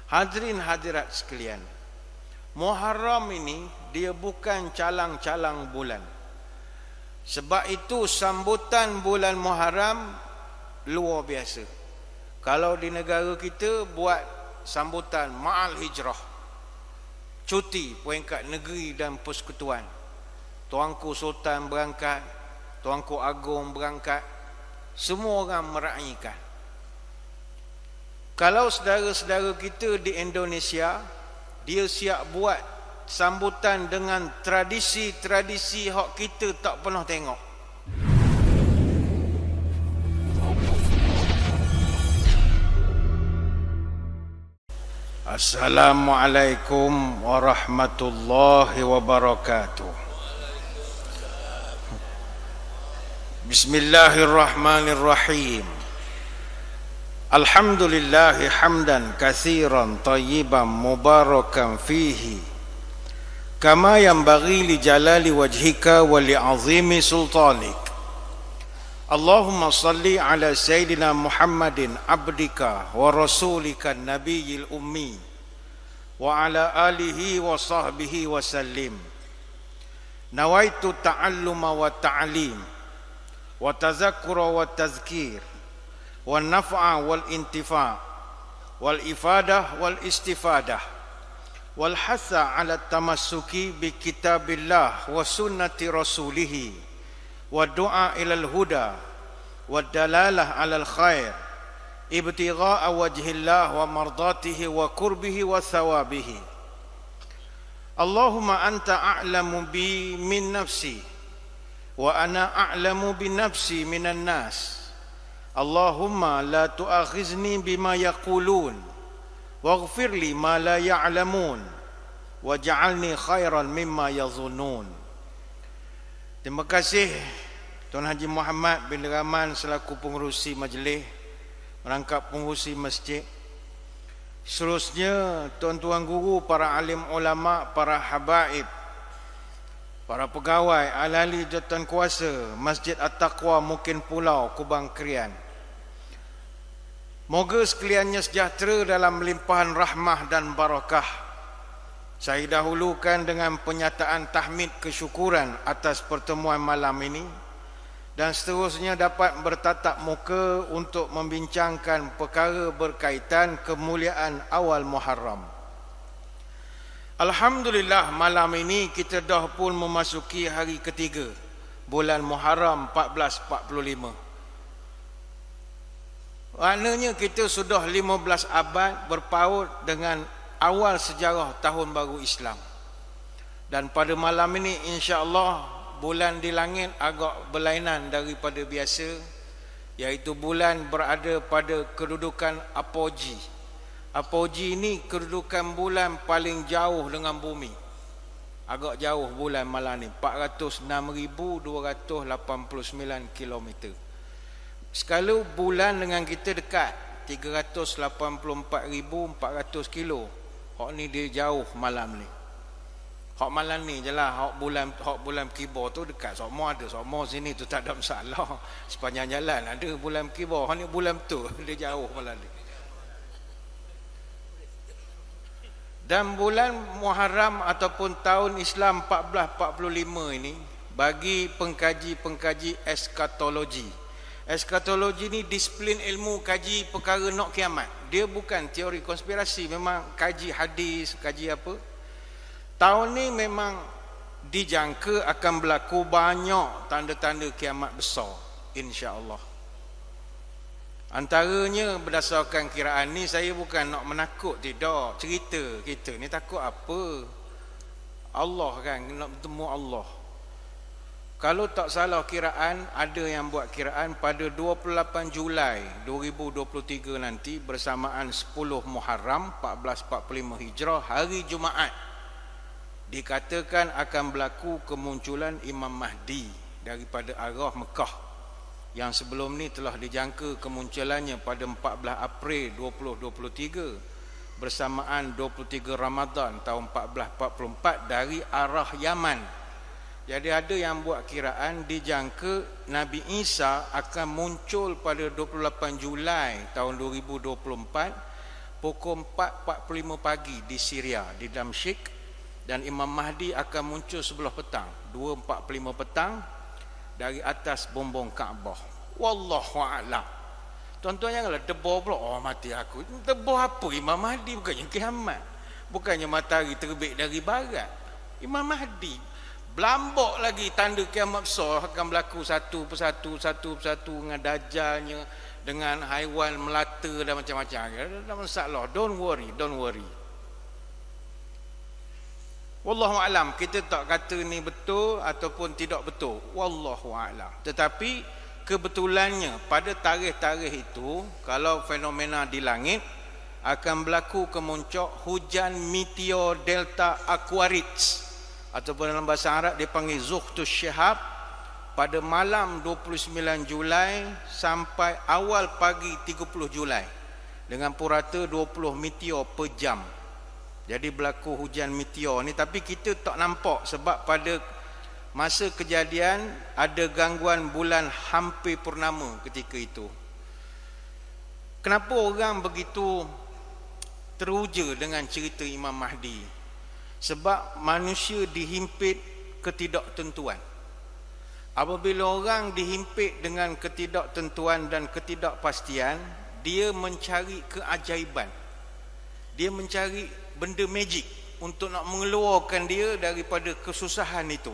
Hadirin hadirat sekalian, Muharram ini dia bukan calang-calang bulan. Sebab itu sambutan bulan Muharram luar biasa. Kalau di negara kita buat sambutan Ma'al Hijrah, cuti peringkat negeri dan persekutuan. Tuanku Sultan berangkat, Tuanku Agong berangkat, semua orang meraihkan. Kalau saudara-saudara kita di Indonesia, dia siap buat sambutan dengan tradisi-tradisi hak kita tak pernah tengok. Assalamualaikum warahmatullahi wabarakatuh. Bismillahirrahmanirrahim. Alhamdulillahi hamdan katsiran tayyiban mubarakan fihi kama yanbaghi li jalali wajhika wa li azimi sultanik. Allahumma salli ala sayyidina Muhammadin abdika wa rasulika nabiyil ummi wa ala alihi wa sahbihi wa sallim. Nawaitu ta'alluma wa ta'lim wa tazakkura wa tazkir wal naf'a wal intifa' wal ifadah wal istifadah wal hatha ala tamassuki bi kitabillah wa sunnati rasulih wa du'a ilal huda wa dalalah alal khair ibtigha'a wajhillah wa mardatihi wa qurbihi wa thawabihi. Allahumma anta a'lamu bi min nafsi wa ana a'lamu bi nafsi minan nas. Allahumma la tu'akhizni bima yaqulun waghfir li ma la ya'lamun waj'alni khairan mimma yadhunnun. Terima kasih Tuan Haji Muhammad bin Rahman selaku pengerusi majlis, merangkap pengerusi masjid. Seterusnya tuan-tuan guru, para alim ulama, para habaib, para pegawai, ahli jawatan kuasa Masjid At-Taqwa Mukin Pulau Kubang Krian. Moga sekaliannya sejahtera dalam limpahan rahmah dan barakah. Saya dahulukan dengan penyataan tahmid kesyukuran atas pertemuan malam ini, dan seterusnya dapat bertatap muka untuk membincangkan perkara berkaitan kemuliaan awal Muharram. Alhamdulillah, malam ini kita dah pun memasuki hari ketiga bulan Muharram 1445. Maknanya kita sudah 15 abad berpaut dengan awal sejarah tahun baru Islam. Dan pada malam ini insya-Allah bulan di langit agak berlainan daripada biasa, iaitu bulan berada pada kedudukan apogee. Apogee ini kedudukan bulan paling jauh dengan bumi. Agak jauh bulan malam ni, 406,289 km. Sekala bulan dengan kita dekat, 384,400 kilo. Hak ni dia jauh malam ni. Hak malam ni je lah, hak bulan kibar tu dekat. Semua ada, semua sini tu tak ada masalah. Sepanjang jalan ada bulan kibar. Hak ni bulan tu dia jauh malam ni. Dan bulan Muharram ataupun tahun Islam 1445 ini, bagi pengkaji-pengkaji eskatologi. Eskatologi ni disiplin ilmu kaji perkara nak kiamat. Dia bukan teori konspirasi, memang kaji hadis, kaji apa. Tahun ni memang dijangka akan berlaku banyak tanda-tanda kiamat besar, insya-Allah. Antaranya berdasarkan kiraan ni, saya bukan nak menakut, tidak. Cerita kita ni takut apa? Allah kan, nak bertemu Allah. Kalau tak salah kiraan, ada yang buat kiraan pada 28 Julai 2023 nanti bersamaan 10 Muharram 1445 Hijrah, hari Jumaat, dikatakan akan berlaku kemunculan Imam Mahdi daripada arah Mekah, yang sebelum ni telah dijangka kemunculannya pada 14 April 2023 bersamaan 23 Ramadan tahun 1444 dari arah Yaman. Jadi ada yang buat kiraan dijangka Nabi Isa akan muncul pada 28 Julai tahun 2024 pukul 4.45 pagi di Syria, di Damsyik, dan Imam Mahdi akan muncul sebelah petang, 2.45 petang, dari atas bumbung Kaabah. Wallahu a'lam. Tuan-tuan janganlah debur pula, oh mati aku. Debur apa Imam Mahdi? Bukannya kiamat, bukannya matahari terbit dari barat. Imam Mahdi belambok lagi, tanda kiamat besar akan berlaku satu persatu dengan dajjalnya, dengan haiwan melata dan macam-macam. Tak masalah, don't worry. Wallahu a'lam. Kita tak kata ni betul ataupun tidak betul, wallahu a'lam. Tetapi kebetulannya pada tarikh-tarikh itu, kalau fenomena di langit akan berlaku kemuncak hujan meteor delta Aquarids, ataupun dalam bahasa Arab dipanggil Zuhtus Syihab, pada malam 29 Julai sampai awal pagi 30 Julai dengan purata 20 meteor per jam. Jadi berlaku hujan meteor ni, tapi kita tak nampak sebab pada masa kejadian ada gangguan bulan hampir purnama ketika itu. Kenapa orang begitu teruja dengan cerita Imam Mahdi? Sebab manusia dihimpit ketidaktentuan. Apabila orang dihimpit dengan ketidaktentuan dan ketidakpastian, dia mencari keajaiban. Dia mencari benda magic untuk nak mengeluarkan dia daripada kesusahan itu.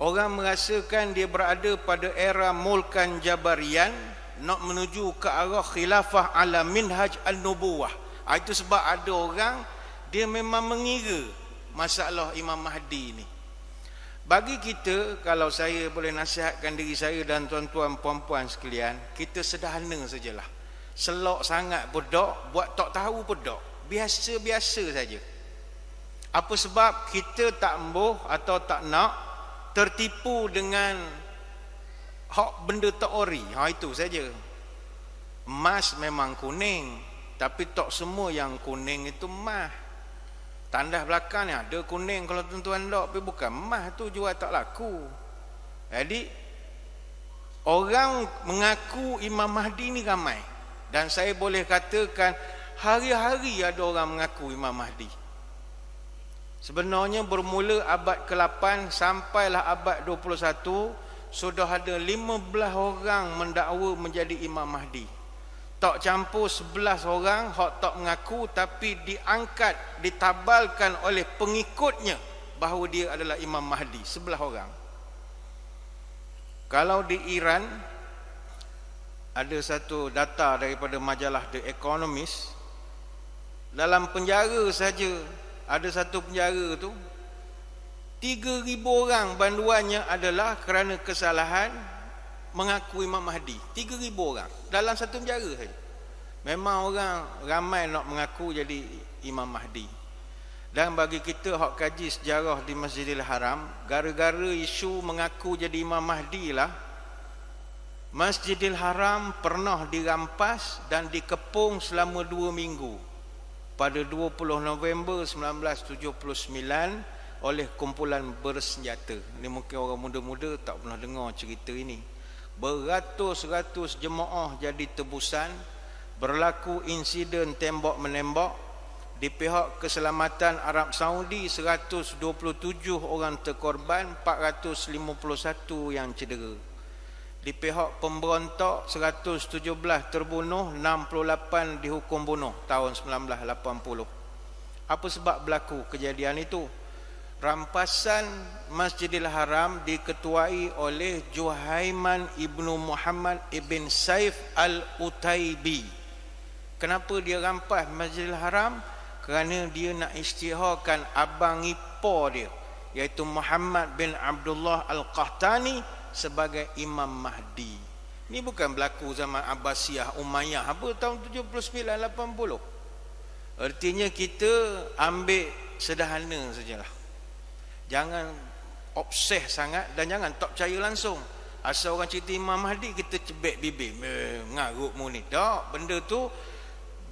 Orang merasakan dia berada pada era mulkan Jabarian, nak menuju ke arah khilafah ala minhaj an-nubuwah. Itu sebab ada orang dia memang mengira masalah Imam Mahdi ni. Bagi kita, kalau saya boleh nasihatkan diri saya dan tuan-tuan puan-puan sekalian, kita sederhana sajalah. Selok sangat pun tak, buat tak tahu pun tak, biasa-biasa saja. Apa sebab kita tak embuh atau tak nak tertipu dengan hak benda teori. Itu saja. Emas memang kuning, tapi tak semua yang kuning itu emas. Tandas belakang ni ada kuning, kalau tuan-tuan tak, tapi bukan emas, tu jual tak laku. Jadi orang mengaku Imam Mahdi ni ramai, dan saya boleh katakan hari-hari ada orang mengaku Imam Mahdi. Sebenarnya bermula abad ke-8 sampailah abad 21, sudah ada 15 orang mendakwa menjadi Imam Mahdi. Tak campur 11 orang hak tak mengaku, tapi diangkat, ditabalkan oleh pengikutnya bahawa dia adalah Imam Mahdi, 11 orang. Kalau di Iran, ada satu data daripada majalah The Economist, dalam penjara saja, ada satu penjara tu 3,000 orang banduannya adalah kerana kesalahan mengaku Imam Mahdi. 3,000 orang dalam satu penjara saja. Memang orang ramai nak mengaku jadi Imam Mahdi. Dan bagi kita hak kaji sejarah di Masjidil Haram, gara-gara isu mengaku jadi Imam Mahdi lah, Masjidil Haram pernah dirampas dan dikepung selama 2 minggu pada 20 November 1979 oleh kumpulan bersenjata. Ini mungkin orang muda-muda tak pernah dengar cerita ini. Beratus-ratus jemaah jadi tebusan, berlaku insiden tembak-menembak. Di pihak keselamatan Arab Saudi, 127 orang terkorban, 451 yang cedera. Di pihak pemberontak, 117 terbunuh, 68 dihukum bunuh tahun 1980. Apa sebab berlaku kejadian itu? Rampasan Masjidil Haram diketuai oleh Juhaiman ibnu Muhammad ibn Saif al-Utaibi. Kenapa dia rampas Masjidil Haram? Kerana dia nak isytiharkan abang ipar dia, iaitu Muhammad bin Abdullah al-Qahtani sebagai Imam Mahdi. Ini bukan berlaku zaman Abbasiyah, Umayyah apa tahun 79-80. Artinya kita ambil sederhana sajalah. Jangan obses sangat dan jangan tak percaya langsung. Asal orang cerita Imam Mahdi kita cebek bibir, ngarut mu ni. Tak, benda tu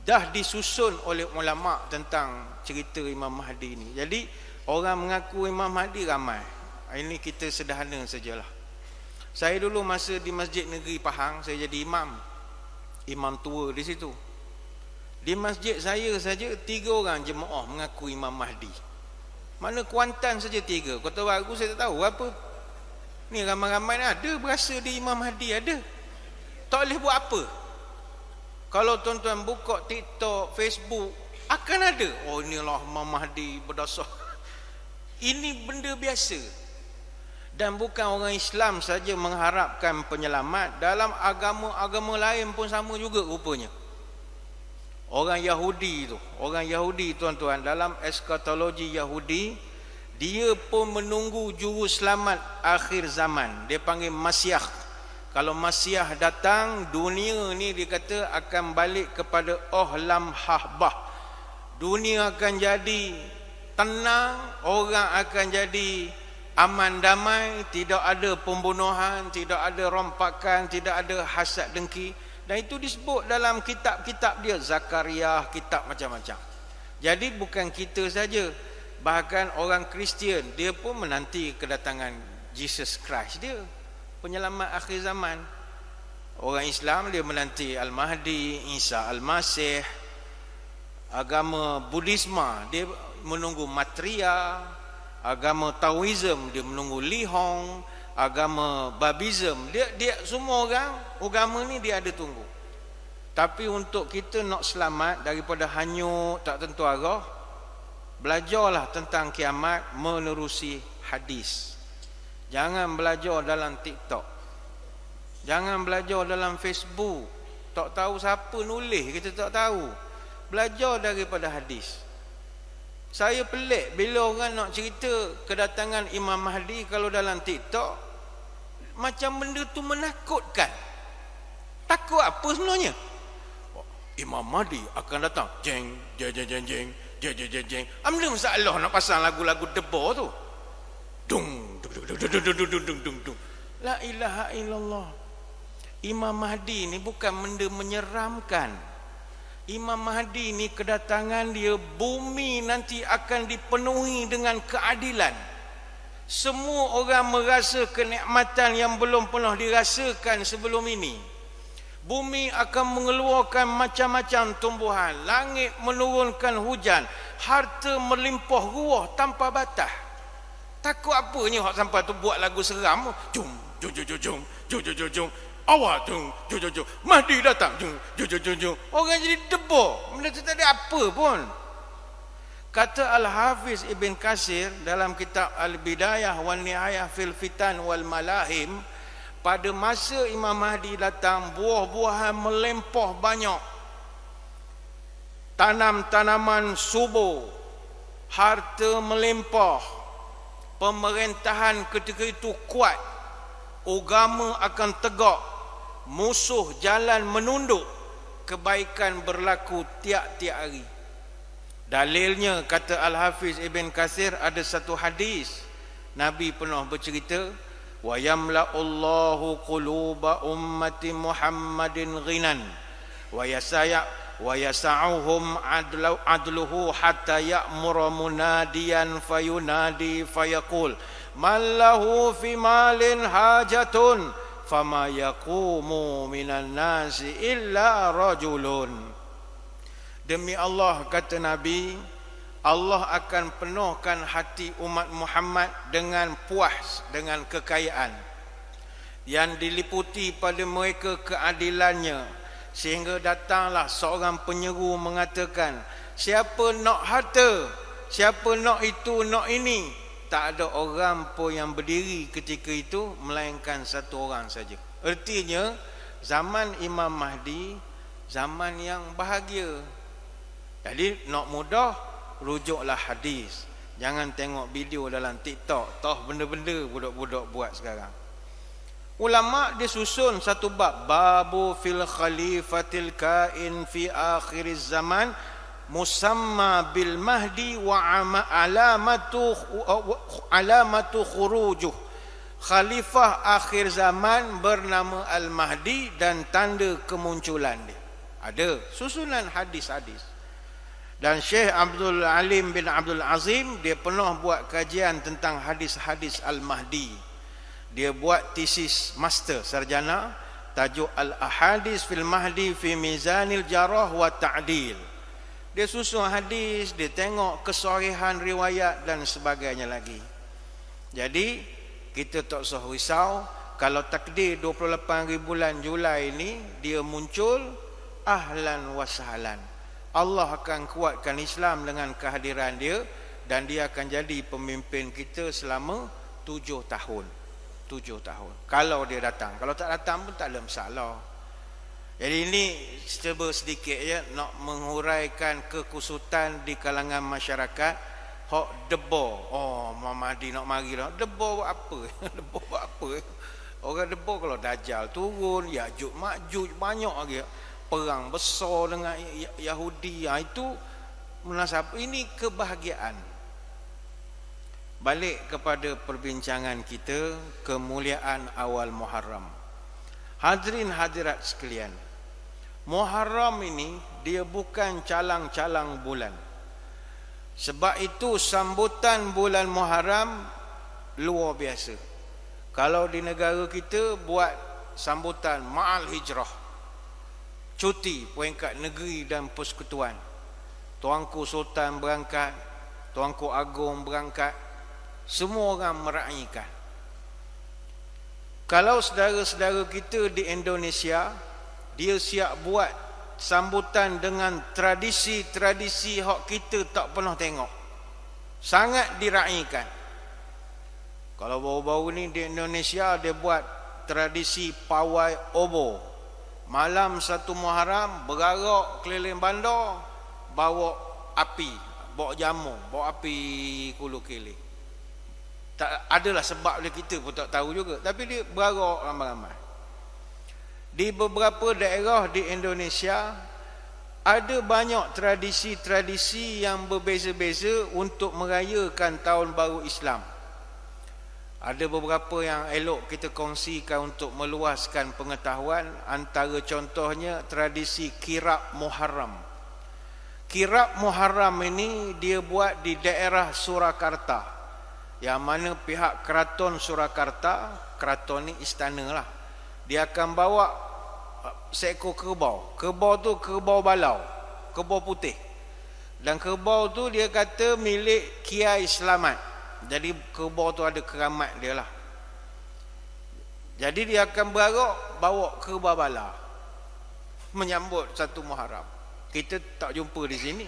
dah disusun oleh ulama tentang cerita Imam Mahdi ni. Jadi orang mengaku Imam Mahdi ramai. Ini kita sederhana sajalah. Saya dulu masa di Masjid Negeri Pahang, saya jadi imam tua di situ. Di masjid saya saja 3 orang jemaah mengaku Imam Mahdi. Mana Kuantan saja 3. Kota Baru saya tak tahu apa. Ni ramai-ramai ada berasa di Imam Mahdi ada. Tak boleh buat apa. Kalau tuan-tuan buka TikTok, Facebook, akan ada. Oh, inilah Imam Mahdi berdasar. Ini benda biasa. Dan bukan orang Islam saja mengharapkan penyelamat. Dalam agama-agama lain pun sama juga rupanya. Orang Yahudi tuan-tuan, dalam eskatologi Yahudi, dia pun menunggu juru selamat akhir zaman. Dia panggil Masiah. Kalau Masiah datang, dunia ni dia kata akan balik kepada Ohlam Hahbah. Dunia akan jadi tenang, orang akan jadi aman damai, tidak ada pembunuhan, tidak ada rompakan, tidak ada hasad dengki. Dan itu disebut dalam kitab-kitab dia, Zakaria, kitab macam-macam. Jadi bukan kita saja, bahkan orang Kristian dia pun menanti kedatangan Jesus Christ dia, penyelamat akhir zaman. Orang Islam dia menanti Al-Mahdi, Isa Al-Masih. Agama Buddhisme dia menunggu Maitreya. Agama Taoism dia menunggu Li Hong. Agama Babism dia semua orang agama ni dia ada tunggu. Tapi untuk kita nak selamat daripada hanyut tak tentu arah, belajarlah tentang kiamat menerusi hadis. Jangan belajar dalam TikTok, jangan belajar dalam Facebook. Tak tahu siapa nulis, kita tak tahu. Belajar daripada hadis. Saya pelik bila orang nak cerita kedatangan Imam Mahdi kalau dalam TikTok, macam benda tu menakutkan. Takut apa sebenarnya? Imam Mahdi akan datang. Jeng, jeng, jeng, jeng, jeng, jeng, jeng, jeng, jeng. Ambil masalah nak pasang lagu-lagu debar tu. Dung, dung, dung, dung, dung, dung, dung, dung, dung. La ilaha illallah. Imam Mahdi ni bukan benda menyeramkan. Imam Mahdi ni kedatangan dia, bumi nanti akan dipenuhi dengan keadilan. Semua orang merasa kenikmatan yang belum pernah dirasakan sebelum ini. Bumi akan mengeluarkan macam-macam tumbuhan, langit menurunkan hujan, harta melimpah ruah tanpa batas. Takut apanya hak sampai tu buat lagu seram. Jom, jom, jom, jom, jom, jom, jom, jom, jom. Awak jom, jom, jom, jom. Mahdi datang. Jom, jom, jom, jom, jom. Orang jadi debar. Benda tu tak ada apa pun. Kata Al-Hafiz Ibn Katsir dalam kitab Al-Bidayah wal Nihayah fil Fitan wal Malahim, pada masa Imam Mahdi datang, buah-buahan melimpah banyak. Tanam-tanaman subur, harta melimpah. Pemerintahan ketika itu kuat. Agama akan tegak. Musuh jalan menunduk. Kebaikan berlaku tiap-tiap hari. Dalilnya, kata Al-Hafiz Ibn Katsir, ada satu hadis Nabi pernah bercerita, wa yamla'ullahu quluba ummati Muhammadin ghinan wa yasa'uhum adluhu hatta ya'mura munadiyan fayunadi fayaqul man lahu fi malin hajatun fama yaqumu minan nasi illa rajulun. Demi Allah, kata Nabi, Allah akan penuhkan hati umat Muhammad dengan puas, dengan kekayaan yang diliputi pada mereka keadilannya, sehingga datanglah seorang penyeru mengatakan, siapa nak harta, siapa nak itu, nak ini. Tak ada orang pun yang berdiri ketika itu melainkan satu orang saja. Artinya zaman Imam Mahdi zaman yang bahagia. Jadi nak mudah, rujuklah hadis. Jangan tengok video dalam TikTok. Toh benda-benda budak-budak buat sekarang. Ulama dia susun satu bab, babu fil khalifatil kain fi akhiriz zaman musamma bil mahdi wa alamatu khurujuh. Khalifah akhir zaman bernama Al-Mahdi dan tanda kemunculan dia. Ada susunan hadis-hadis. Dan Syekh Abdul Alim bin Abdul Azim, dia pernah buat kajian tentang hadis-hadis Al-Mahdi. Dia buat tesis master sarjana, tajuk Al-Ahadis fil Mahdi fi Mizanil Jarah wa Ta'dil. Dia susun hadis, dia tengok kesahihan riwayat dan sebagainya lagi. Jadi kita tak usah risau kalau takdir 28 bulan Julai ini dia muncul, ahlan wa sahlan. Allah akan kuatkan Islam dengan kehadiran dia dan dia akan jadi pemimpin kita selama 7 tahun. 7 tahun. Kalau dia datang, kalau tak datang pun tak ada masalah. Jadi ini cuba sedikit ya nak menguraikan kekusutan di kalangan masyarakat. Hok debo. Oh, Mahdi nak mari dah. Debo buat apa? Debo buat apa? Orang debo kalau Dajjal turun, Ya'juj Ma'juj banyak lagi. Perang besar dengan Yahudi. Itu munasabah, ini kebahagiaan. Balik kepada perbincangan kita, kemuliaan awal Muharram. Hadirin hadirat sekalian, Muharram ini dia bukan calang-calang bulan. Sebab itu sambutan bulan Muharram luar biasa. Kalau di negara kita buat sambutan Ma'al Hijrah, cuti peringkat negeri dan persekutuan. Tuanku Sultan berangkat, Tuanku Agong berangkat, semua orang meraihkan. Kalau saudara-saudara kita di Indonesia, dia siap buat sambutan dengan tradisi-tradisi hak kita tak pernah tengok. Sangat diraihkan. Kalau baru-baru ni di Indonesia dia buat tradisi pawai obo. Malam 1 Muharram bergarak keliling bandar, bawa api, bawa jamu, bawa api kulu keliling. Tak adalah sebab dia, kita pun tak tahu juga, tapi dia bergarak ramai-ramai. Di beberapa daerah di Indonesia ada banyak tradisi-tradisi yang berbeza-beza untuk merayakan tahun baru Islam. Ada beberapa yang elok kita kongsikan untuk meluaskan pengetahuan. Antara contohnya tradisi Kirab Muharram. Kirab Muharram ini dia buat di daerah Surakarta, yang mana pihak Keraton Surakarta, keraton ni istana lah, dia akan bawa seekor kerbau. Kerbau tu kerbau balau, kerbau putih. Dan kerbau tu dia kata milik Kiai Selamat. Jadi kerbau tu ada keramat dia lah. Jadi dia akan bergerak bawa kerbau bala menyambut 1 Muharram. Kita tak jumpa di sini.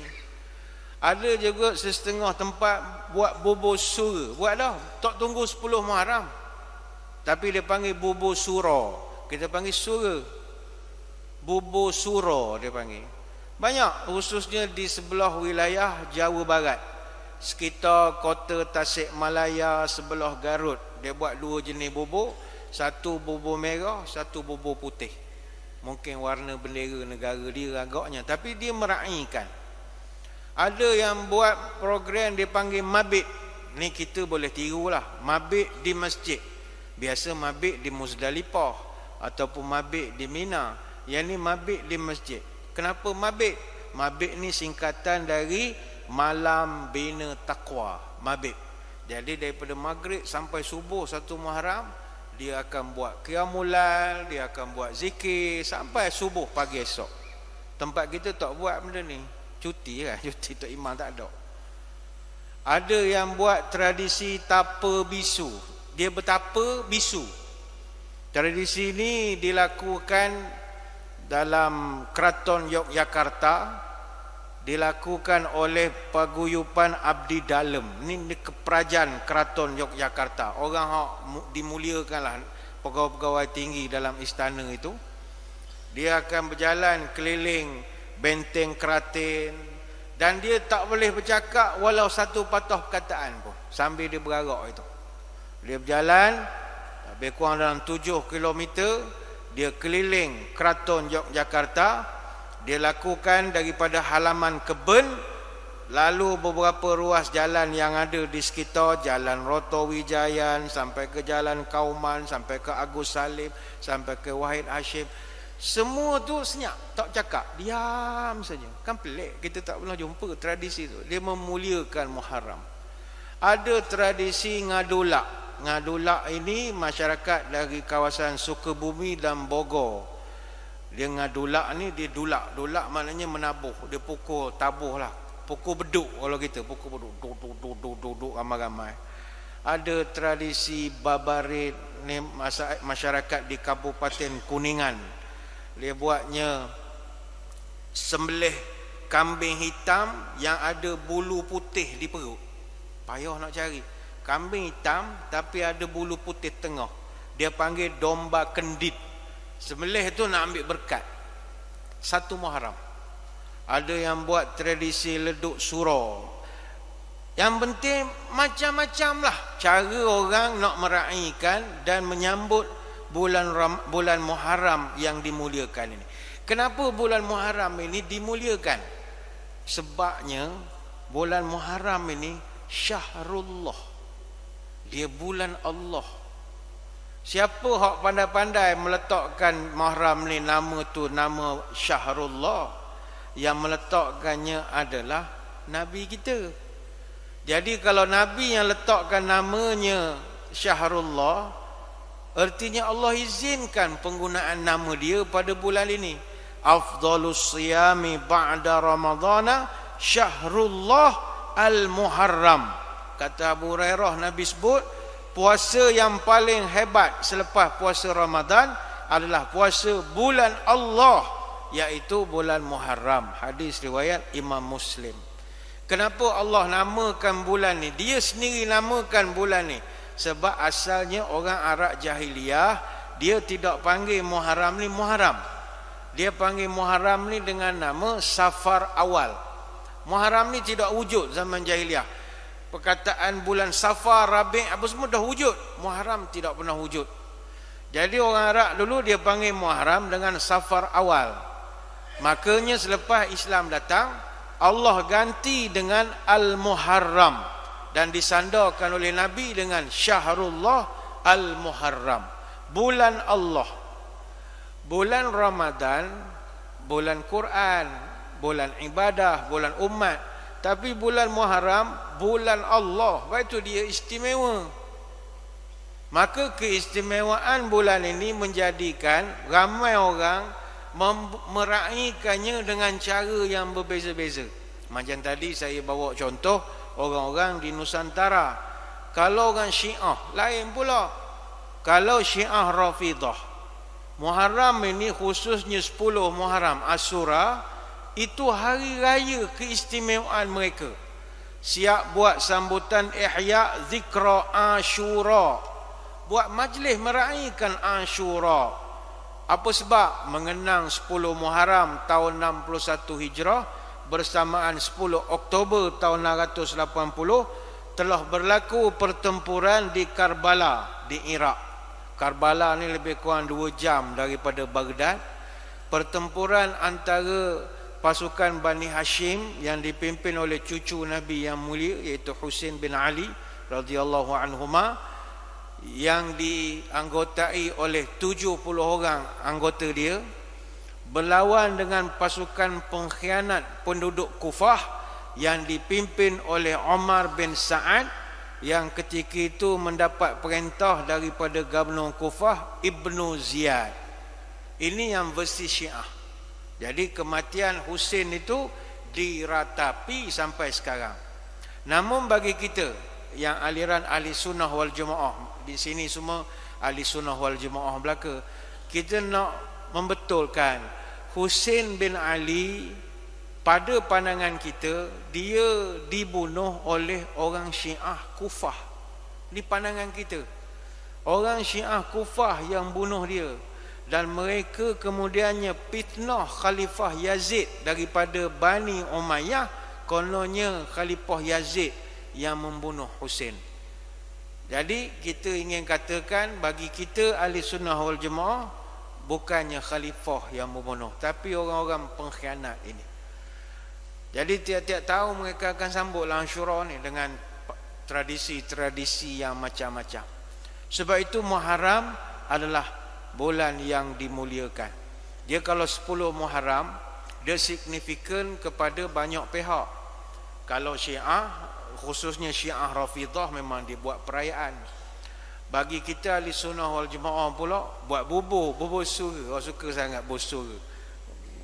Ada juga setengah tempat buat bubur sura. Buat dah, tak tunggu 10 Muharram. Tapi dia panggil bubur sura. Kita panggil sura. Bubur sura dia panggil. Banyak, khususnya di sebelah wilayah Jawa Barat, sekitar kota Tasikmalaya sebelah Garut. Dia buat 2 jenis bubur, satu bubur merah, satu bubur putih. Mungkin warna bendera negara dia agaknya, tapi dia meraihkan. Ada yang buat program dia panggil mabit. Ni kita boleh tirulah, mabit di masjid. Biasa mabit di Muzdalifah ataupun mabit di Mina. Yang ni mabit di masjid. Kenapa mabit? Mabit ni singkatan dari Malam Bina Taqwa, mabit. Jadi daripada maghrib sampai subuh 1 Muharram, dia akan buat qiyamul lail, dia akan buat zikir sampai subuh pagi esok. Tempat kita tak buat benda ni. Cuti lah, cuti tak imam tak ada. Ada yang buat tradisi tapa bisu. Dia bertapa bisu. Tradisi ini dilakukan dalam Keraton Yogyakarta, dilakukan oleh paguyupan Abdi Dalem. Ini kerajaan Keraton Yogyakarta. Orang hak dimuliakanlah, pegawai-pegawai tinggi dalam istana itu. Dia akan berjalan keliling benteng Keratin dan dia tak boleh bercakap walau satu patah perkataan pun sambil dia bergerak itu. Dia berjalan lebih kurang dalam 7 kilometer. Dia keliling Keraton Yogyakarta. Dia lakukan daripada halaman kebun, lalu beberapa ruas jalan yang ada di sekitar, Jalan Roto Wijayan sampai ke Jalan Kauman, sampai ke Agus Salim, sampai ke Wahid Hashim. Semua tu senyap, tak cakap, diam saja. Kan pelik, kita tak pernah jumpa tradisi tu. Dia memuliakan Muharram. Ada tradisi ngadulak. Ngadulak ini masyarakat dari kawasan Sukabumi dan Bogor. Dia ngadulak ni, dia dulak maknanya menabuh, dia pukul tabuh lah, pukul beduk. Kalau kita pukul beduk, duk ramai-ramai. Ada tradisi babarit ni, masyarakat di Kabupaten Kuningan, dia buatnya sembelih kambing hitam yang ada bulu putih di perut. Payah nak cari kambing hitam tapi ada bulu putih tengah. Dia panggil domba kendit. Sembelih tu nak ambil berkat 1 Muharram. Ada yang buat tradisi leduk surau. Yang penting macam-macam lah cara orang nak meraihkan dan menyambut bulan Muharram yang dimuliakan ini. Kenapa bulan Muharram ini dimuliakan? Sebabnya bulan Muharram ini Syahrullah. Dia bulan Allah. Siapa hak pandai-pandai meletakkan Muharram ni nama tu nama Syahrullah, yang meletakkannya adalah Nabi kita. Jadi kalau Nabi yang letakkan namanya Syahrullah, artinya Allah izinkan penggunaan nama dia pada bulan ini. Afdhalus siyami ba'da ramadhana Syahrullah al-Muharram. Kata Abu Hurairah, Nabi sebut puasa yang paling hebat selepas puasa Ramadan adalah puasa bulan Allah, iaitu bulan Muharram. Hadis riwayat Imam Muslim. Kenapa Allah namakan bulan ni? Dia sendiri namakan bulan ni sebab asalnya orang Arab jahiliyah dia tidak panggil Muharram ni Muharram. Dia panggil Muharram ni dengan nama Safar Awal. Muharram ni tidak wujud zaman jahiliyah. Perkataan bulan Safar, Rabi' apa semua dah wujud. Muharram tidak pernah wujud. Jadi orang Arab dulu dia panggil Muharram dengan Safar Awal. Makanya selepas Islam datang, Allah ganti dengan Al-Muharram dan disandarkan oleh Nabi dengan Syahrullah Al-Muharram, bulan Allah. Bulan Ramadan, bulan Quran, bulan ibadah, bulan umat. Tapi bulan Muharram, bulan Allah. Sebab itu dia istimewa. Maka keistimewaan bulan ini menjadikan ramai orang meraihkannya dengan cara yang berbeza-beza. Macam tadi saya bawa contoh orang-orang di Nusantara. Kalau orang Syiah lain pula. Kalau Syiah Rafidah, Muharram ini khususnya 10 Muharram Asyura, itu hari raya keistimewaan mereka. Siap buat sambutan ihya zikra Asyura, buat majlis meraihkan Asyura. Apa sebab? Mengenang 10 Muharram tahun 61 Hijrah bersamaan 10 Oktober tahun 680 telah berlaku pertempuran di Karbala di Iraq. Karbala ni lebih kurang 2 jam daripada Baghdad. Pertempuran antara pasukan Bani Hashim yang dipimpin oleh cucu Nabi yang mulia iaitu Husain bin Ali radhiyallahu anhuma, yang dianggotai oleh 70 orang anggota dia, berlawan dengan pasukan pengkhianat penduduk Kufah yang dipimpin oleh Omar bin Sa'ad, yang ketika itu mendapat perintah daripada Gubernur Kufah Ibnu Ziyad. Ini yang versi Syiah. Jadi kematian Husain itu diratapi sampai sekarang. Namun bagi kita yang aliran ahli sunnah wal jamaah, di sini semua ahli sunnah wal jamaah belaka, kita nak membetulkan Husain bin Ali pada pandangan kita dia dibunuh oleh orang Syiah Kufah. Di pandangan kita orang Syiah Kufah yang bunuh dia, dan mereka kemudiannya fitnah Khalifah Yazid daripada Bani Umayyah, kononnya Khalifah Yazid yang membunuh Husain. Jadi kita ingin katakan bagi kita ahli sunnah wal jamaah, bukannya Khalifah yang membunuh, tapi orang-orang pengkhianat ini. Jadi tiap-tiap tahun mereka akan sambut Asyura ni dengan tradisi-tradisi yang macam-macam. Sebab itu Muharram adalah bulan yang dimuliakan. Dia kalau 10 Muharram, dia signifikan kepada banyak pihak. Kalau Syiah, khususnya Syiah Rafidah, memang dibuat perayaan. Bagi kita ahli sunnah wal jemaah pula buat bubur surga. Orang suka sangat bubur surga.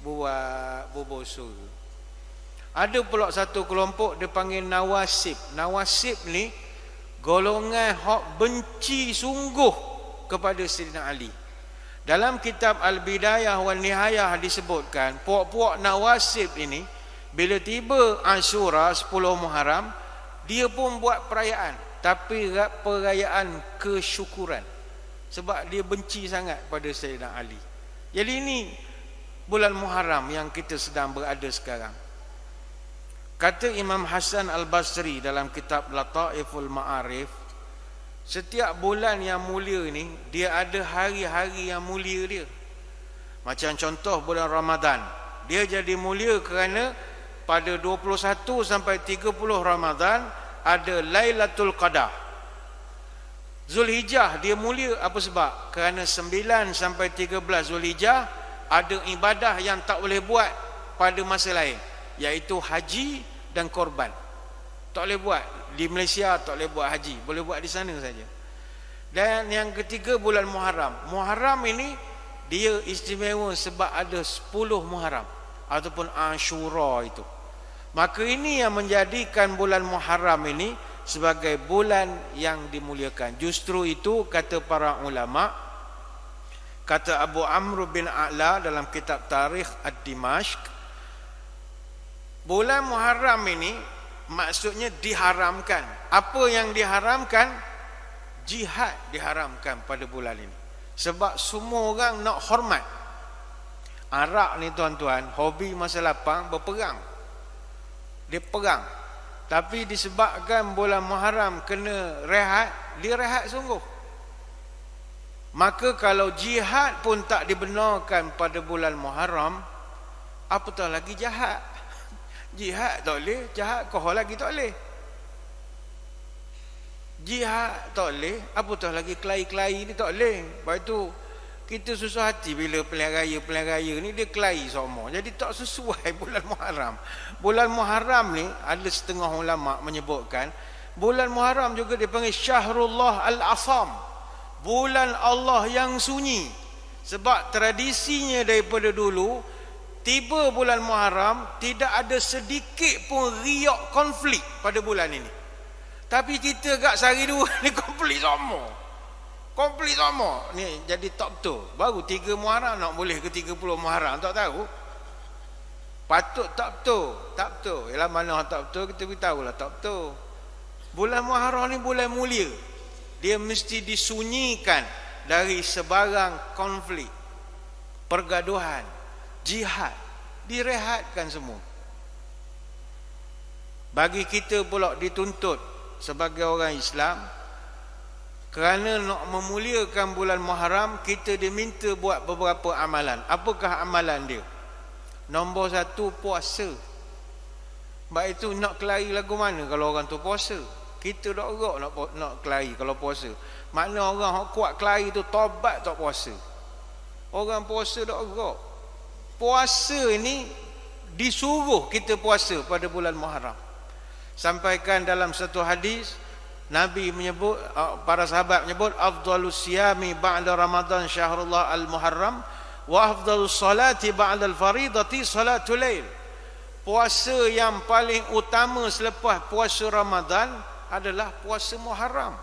Buat bubur surga. Ada pula satu kelompok dia panggil nawasib. Nawasib ni golongan hak benci sungguh kepada Sayyidina Ali. Dalam kitab Al-Bidayah wal Nihayah disebutkan puak-puak nawasib ini bila tiba Ashura 10 Muharram dia pun buat perayaan, tapi perayaan kesyukuran sebab dia benci sangat pada Sayyidina Ali. Jadi ini bulan Muharram yang kita sedang berada sekarang. Kata Imam Hasan Al-Basri dalam kitab Lataiful Ma'arif, setiap bulan yang mulia ni dia ada hari-hari yang mulia dia. Macam contoh bulan Ramadan, dia jadi mulia kerana pada 21 sampai 30 Ramadan ada Lailatul Qadar. Zulhijjah dia mulia apa sebab? Kerana 9 sampai 13 Zulhijjah ada ibadah yang tak boleh buat pada masa lain, iaitu haji dan korban. Tak boleh buat di Malaysia, tak boleh buat haji, boleh buat di sana saja. Dan yang ketiga bulan Muharram. Muharram ini dia istimewa sebab ada 10 Muharram ataupun Ashura itu. Maka ini yang menjadikan bulan Muharram ini sebagai bulan yang dimuliakan. Justru itu kata para ulama, kata Abu Amr bin A'la dalam kitab Tarikh Ad-Dimashq, bulan Muharram ini maksudnya diharamkan. Apa yang diharamkan? Jihad diharamkan pada bulan ini. Sebab semua orang nak hormat. Arak ni tuan-tuan, hobi masa lapang berperang. Dia perang. Tapi disebabkan bulan Muharram kena rehat, dia rehat sungguh. Maka kalau jihad pun tak dibenarkan pada bulan Muharram, apatah lagi jahat. Jihad tak boleh, jahat kohor lagi tak boleh. Jihad tak boleh, apatah lagi kelahi-kelahi ni tak boleh. Sebab itu kita susah hati bila pilihan raya ni dia kelahi semua. Jadi tak sesuai bulan Muharram. Bulan Muharram ni ada setengah ulama menyebutkan bulan Muharram juga dipanggil Syahrullah Al-Asam, bulan Allah yang sunyi. Sebab tradisinya daripada dulu tiba bulan Muharram tidak ada sedikit pun riak konflik pada bulan ini. Tapi kita kat sehari dua ni konflik semua. Komplit sama ni jadi tak betul. Baru 3 Muharram nak boleh ke 30 Muharram tak tahu. Patut tak betul. Tak betul. Ialah mana tak betul kita beritahulah tak betul. Bulan Muharram ni bulan mulia. Dia mesti disunyikan dari sebarang konflik, pergaduhan, jihad, direhatkan semua. Bagi kita pula dituntut sebagai orang Islam, kerana nak memuliakan bulan Muharram, kita diminta buat beberapa amalan. Apakah amalan dia? Nombor 1, puasa. Sebab itu nak kelahi lagu mana kalau orang tu puasa? Kita tak gerak nak kelahi kalau puasa. Makna orang yang kuat kelahi tu tobat tak puasa. Orang puasa tak gerak. Puasa ni disuruh kita puasa pada bulan Muharram. Sampaikan dalam satu hadis, Nabi menyebut, para sahabat menyebut, afdalus siyami ba'da Ramadan syahrullah al-Muharram wa afdalus salati ba'da al-faridati salatul lail. Puasa yang paling utama selepas puasa Ramadan adalah puasa Muharram.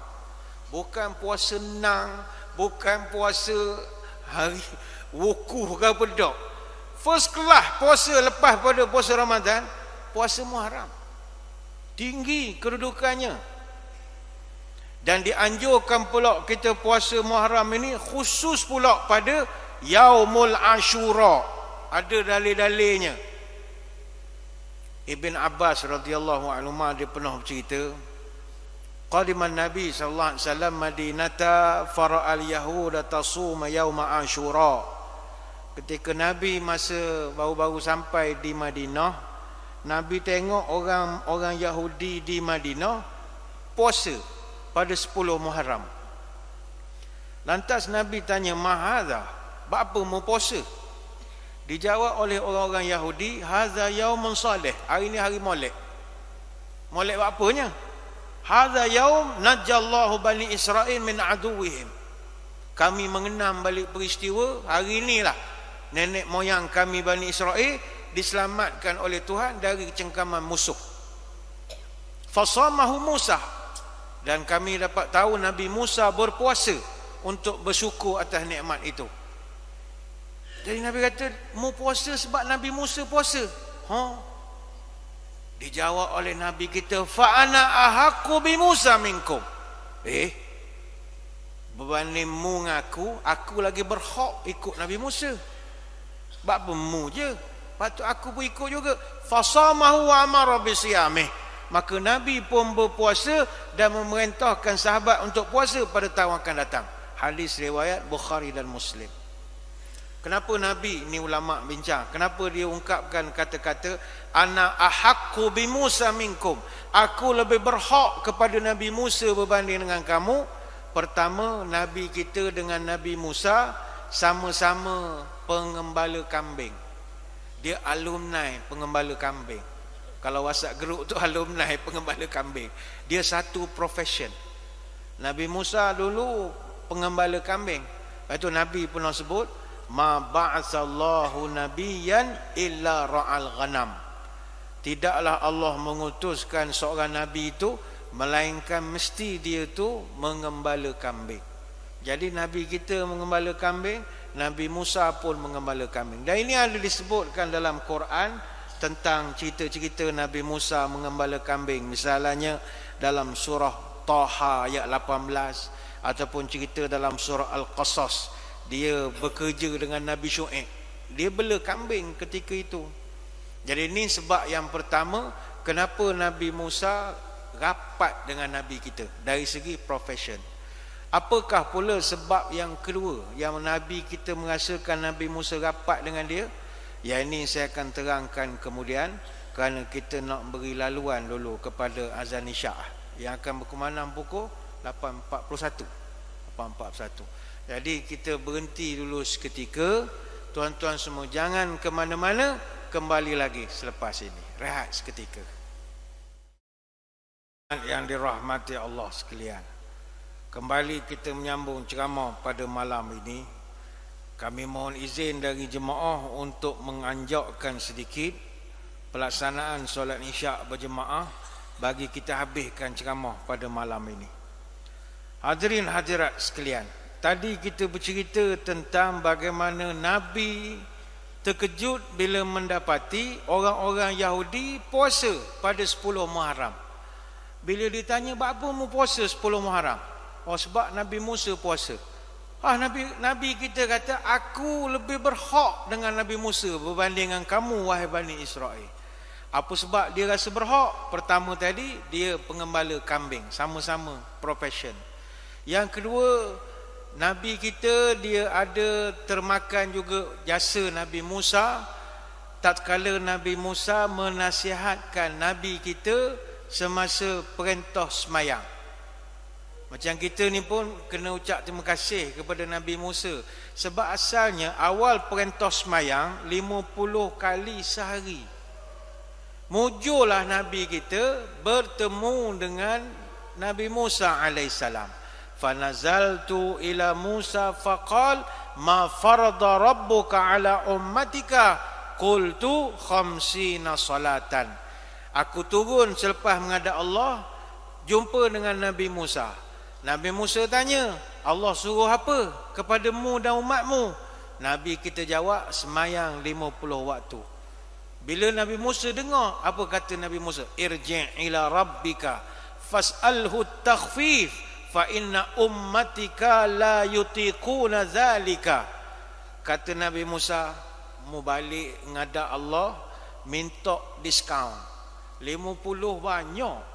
Bukan puasa nang, bukan puasa hari wukuf ke apa dak. First class puasa lepas pada puasa Ramadan, puasa Muharram. Tinggi kedudukannya. Dan dianjurkan pula kita puasa Muharram ini khusus pula pada Yaumul Ashura. Ada dalil-dalilnya. Ibn Abbas radhiyallahu anhu dia pernah bercerita, qadiman Nabi sallallahu alaihi wasallam Madinata fara'al yahuda tasuma yauma Ashura. Ketika Nabi masa baru-baru sampai di Madinah, Nabi tengok orang Yahudi di Madinah puasa pada 10 Muharram. Lantas Nabi tanya, "Mahadha? Apa mau puasa?" Dijawab oleh orang-orang Yahudi, "Hadza yaumun salih." Hari ni hari Molek. Molek buat apanya? hadza yaum najjallahu bani Israil min aduwwihim. Kami mengenang balik peristiwa hari inilah nenek moyang kami Bani Israel diselamatkan oleh Tuhan dari cengkaman musuh. Fasamahu Musa, dan kami dapat tahu Nabi Musa berpuasa untuk bersyukur atas nikmat itu. Jadi Nabi kata, mu puasa sebab Nabi Musa puasa. Dijawab oleh Nabi kita, fa ana ahaqqu bi Musa minkum. Berbanding mu dengan aku lagi berhak ikut Nabi Musa. Sebab apa mu je, patut aku pun ikut juga. Fasamahu wa amara bisiyamih. Maka Nabi pun berpuasa dan memerintahkan sahabat untuk puasa pada tahun akan datang. Hadis riwayat Bukhari dan Muslim. Kenapa Nabi ni ulama bincang, kenapa dia ungkapkan kata-kata ana ahaqqu bi Musa minkum, aku lebih berhak kepada Nabi Musa berbanding dengan kamu. Pertama, Nabi kita dengan Nabi Musa sama-sama pengembala kambing. Dia alumni pengembala kambing. Kalau WhatsApp group tu alumni pengembala kambing. Dia satu profession. Nabi Musa dulu pengembala kambing. Lepas tu Nabi pernah sebut, ma ba'atsallahu nabiyyan illa ra'al ghanam. Tidaklah Allah mengutuskan seorang nabi itu melainkan mesti dia tu mengembala kambing. Jadi Nabi kita mengembala kambing, Nabi Musa pun mengembala kambing. Dan ini ada disebutkan dalam Quran tentang cerita-cerita Nabi Musa mengembala kambing. Misalnya dalam surah Taha ayat 18, ataupun cerita dalam surah Al-Qasas, dia bekerja dengan Nabi Syuaib, dia bela kambing ketika itu. Jadi ini sebab yang pertama kenapa Nabi Musa rapat dengan Nabi kita dari segi profession. Apakah pula sebab yang kedua yang Nabi kita merasakan Nabi Musa rapat dengan dia? Ya, ini saya akan terangkan kemudian, kerana kita nak beri laluan dulu kepada azan Isyak yang akan berkumandang pukul 8.41. Jadi kita berhenti dulu seketika. Tuan-tuan semua jangan ke mana-mana, kembali lagi selepas ini. Rehat seketika. Yang dirahmati Allah sekalian, kembali kita menyambung ceramah pada malam ini. Kami mohon izin dari jemaah untuk menganjakkan sedikit pelaksanaan solat Isyak berjemaah bagi kita habiskan ceramah pada malam ini. Hadirin hadirat sekalian, tadi kita bercerita tentang bagaimana Nabi terkejut bila mendapati orang-orang Yahudi puasa pada 10 Muharram. Bila ditanya, apa mu puasa 10 Muharram? Oh, sebab Nabi Musa puasa. Nabi kita kata, aku lebih berhak dengan Nabi Musa berbanding dengan kamu, wahai Bani Israel. Apa sebab dia rasa berhak? Pertama tadi, dia pengembala kambing, sama-sama profession. Yang kedua, Nabi kita dia ada termakan juga jasa Nabi Musa. Tatkala Nabi Musa menasihatkan Nabi kita semasa perintah semayang. Macam kita ni pun kena ucap terima kasih kepada Nabi Musa. Sebab asalnya awal perintah semayang 50 kali sehari. Mujurlah Nabi kita bertemu dengan Nabi Musa alaihissalam. Fanazaltu ila Musa faqal ma farada rabbuka ala ummatika qultu khamsina salatan. Aku turun selepas menghadap Allah, jumpa dengan Nabi Musa. Nabi Musa tanya, Allah suruh apa kepadamu dan umatmu? Nabi kita jawab, semayang 50 waktu. Bila Nabi Musa dengar, apa kata Nabi Musa? Irji' ila rabbika fas'alhu takhfif fa inna ummatika la yutiquna zalika. Kata Nabi Musa, mu balik menghadap Allah, minta diskaun 50 banyak.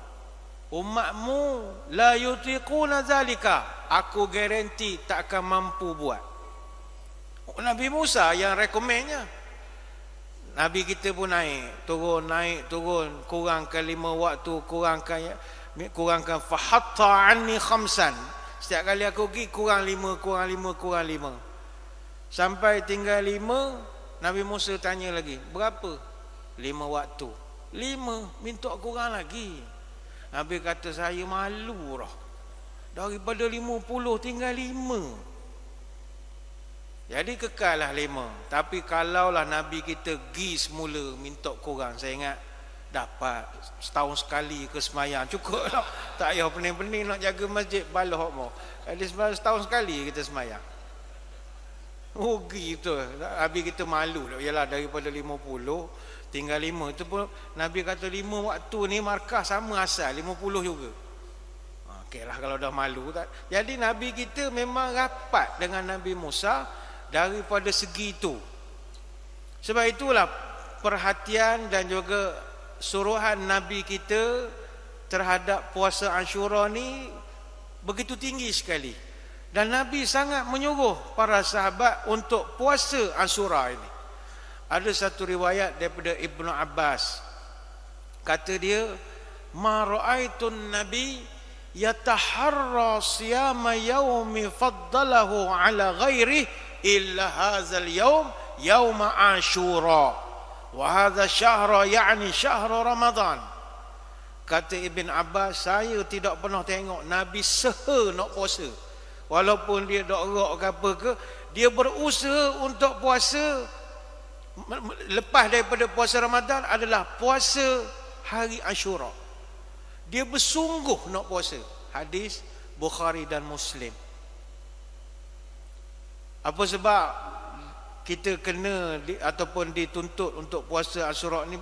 Umatmu la yutiquna zalika, aku garanti tak akan mampu buat. Nabi Musa yang rekomennya. Nabi kita pun naik turun, kurangkan 5 waktu, kurangkan fahatta anni khamsan. Setiap kali aku pergi kurang 5. Sampai tinggal 5, Nabi Musa tanya lagi, berapa? 5 waktu. 5, minta kurang lagi. Nabi kata saya malu dah. Daripada 50 tinggal 5. Jadi kekallah 5. Tapi kalaulah Nabi kita pergi semula minta korang, saya ingat dapat setahun sekali ke semayang cukup lah. Tak payah pening-pening nak jaga masjid baloh mo. Jadi setahun sekali kita semayang. Rugi tu. Nabi kita malu dah. Yalah daripada 50 tinggal 5. Itu pun Nabi kata 5 waktu ni markah sama asal 50 juga. Okey lah kalau dah malu tak. Jadi Nabi kita memang rapat dengan Nabi Musa daripada segi itu. Sebab itulah perhatian dan juga suruhan Nabi kita terhadap puasa Ashura ni begitu tinggi sekali. Dan Nabi sangat menyuruh para sahabat untuk puasa Ashura ini. Ada satu riwayat daripada Ibnu Abbas. Kata dia, "Ma ra'aitun Nabi yataharra siyama yaumi faddalahu ala ghairi illa hadzal yaum yauma Ashura wa hadza syahra yani syahra Ramadan." Kata Ibn Abbas, saya tidak pernah tengok Nabi seha nak puasa. Walaupun dia dok ke apa ke, dia berusaha untuk puasa lepas daripada puasa Ramadan adalah puasa hari Ashura. Dia bersungguh nak puasa. Hadis Bukhari dan Muslim. Apa sebab kita kena ataupun dituntut untuk puasa Ashura ni?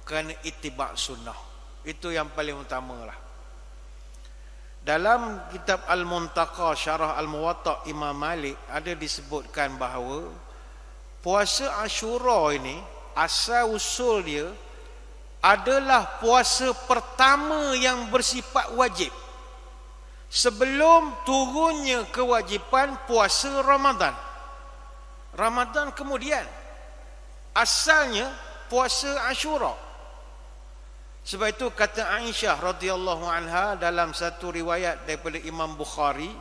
Kerana ittiba' sunnah. Itu yang paling utama lah. Dalam kitab Al-Muntaqa Syarah Al-Muwatta' Imam Malik ada disebutkan bahawa puasa Ashura ini asal usul dia adalah puasa pertama yang bersifat wajib sebelum turunnya kewajipan puasa Ramadan. Ramadan kemudian. Asalnya puasa Ashura. Sebab itu kata Aisyah radhiyallahu anha dalam satu riwayat daripada Imam Bukhari,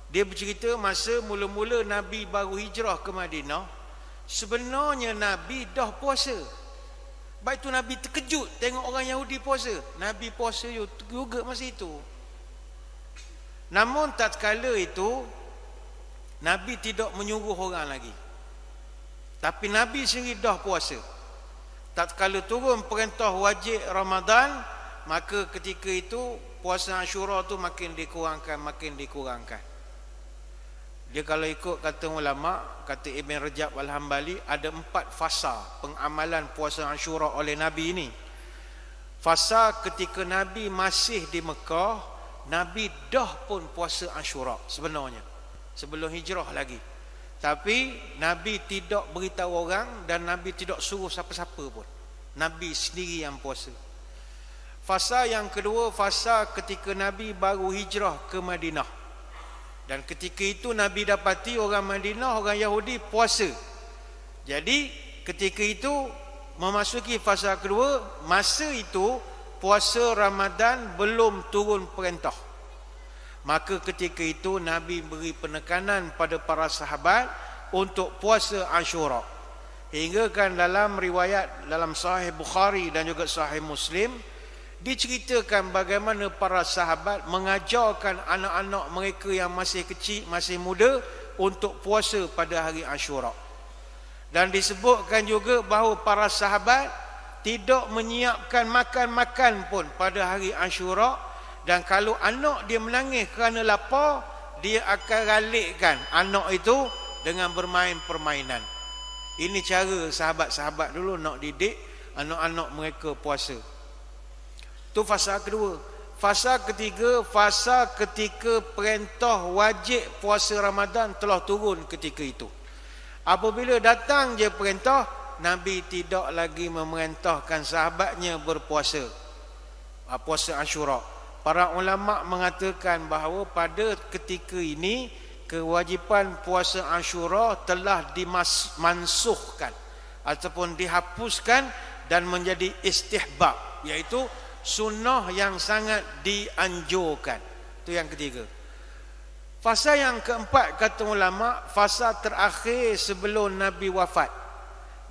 dia bercerita masa mula-mula Nabi baru hijrah ke Madinah, sebenarnya Nabi dah puasa. Baik tu Nabi terkejut tengok orang Yahudi puasa. Nabi puasa juga masa itu. Namun tatkala itu Nabi tidak menyuruh orang lagi. Tapi Nabi sendiri dah puasa. Tatkala turun perintah wajib Ramadan, maka ketika itu puasa Ashura tu makin dikurangkan. Dia kalau ikut kata ulama, kata Ibn Rajab Al-Hambali, ada 4 fasa pengamalan puasa Ashura oleh Nabi ini. Fasa ketika Nabi masih di Mekah, Nabi dah pun puasa Ashura sebenarnya, sebelum hijrah lagi. Tapi Nabi tidak beritahu orang dan Nabi tidak suruh siapa-siapa pun. Nabi sendiri yang puasa. Fasa yang kedua, fasa ketika Nabi baru hijrah ke Madinah. Dan ketika itu Nabi dapati orang Madinah, orang Yahudi puasa. Jadi ketika itu memasuki fasa kedua, masa itu puasa Ramadan belum turun perintah. Maka ketika itu Nabi beri penekanan pada para sahabat untuk puasa Ashura. Hingga kan dalam riwayat dalam Sahih Bukhari dan juga Sahih Muslim diceritakan bagaimana para sahabat mengajarkan anak-anak mereka yang masih kecil, masih muda untuk puasa pada hari Ashura. Dan disebutkan juga bahawa para sahabat tidak menyiapkan makan-makan pun pada hari Ashura. Dan kalau anak dia menangis kerana lapar, dia akan ralikkan anak itu dengan bermain permainan. Ini cara sahabat-sahabat dulu nak didik anak-anak mereka puasa. Itu fasa kedua. Fasa ketiga, fasa ketika perintah wajib puasa Ramadan telah turun ketika itu. Apabila datang je perintah, Nabi tidak lagi memerintahkan sahabatnya berpuasa, puasa Ashura. Para ulama mengatakan bahawa pada ketika ini kewajipan puasa Ashura telah dimansuhkan ataupun dihapuskan dan menjadi istihbab, iaitu sunnah yang sangat dianjurkan. Itu yang ketiga. Fasa yang keempat kata ulama, fasa terakhir sebelum Nabi wafat,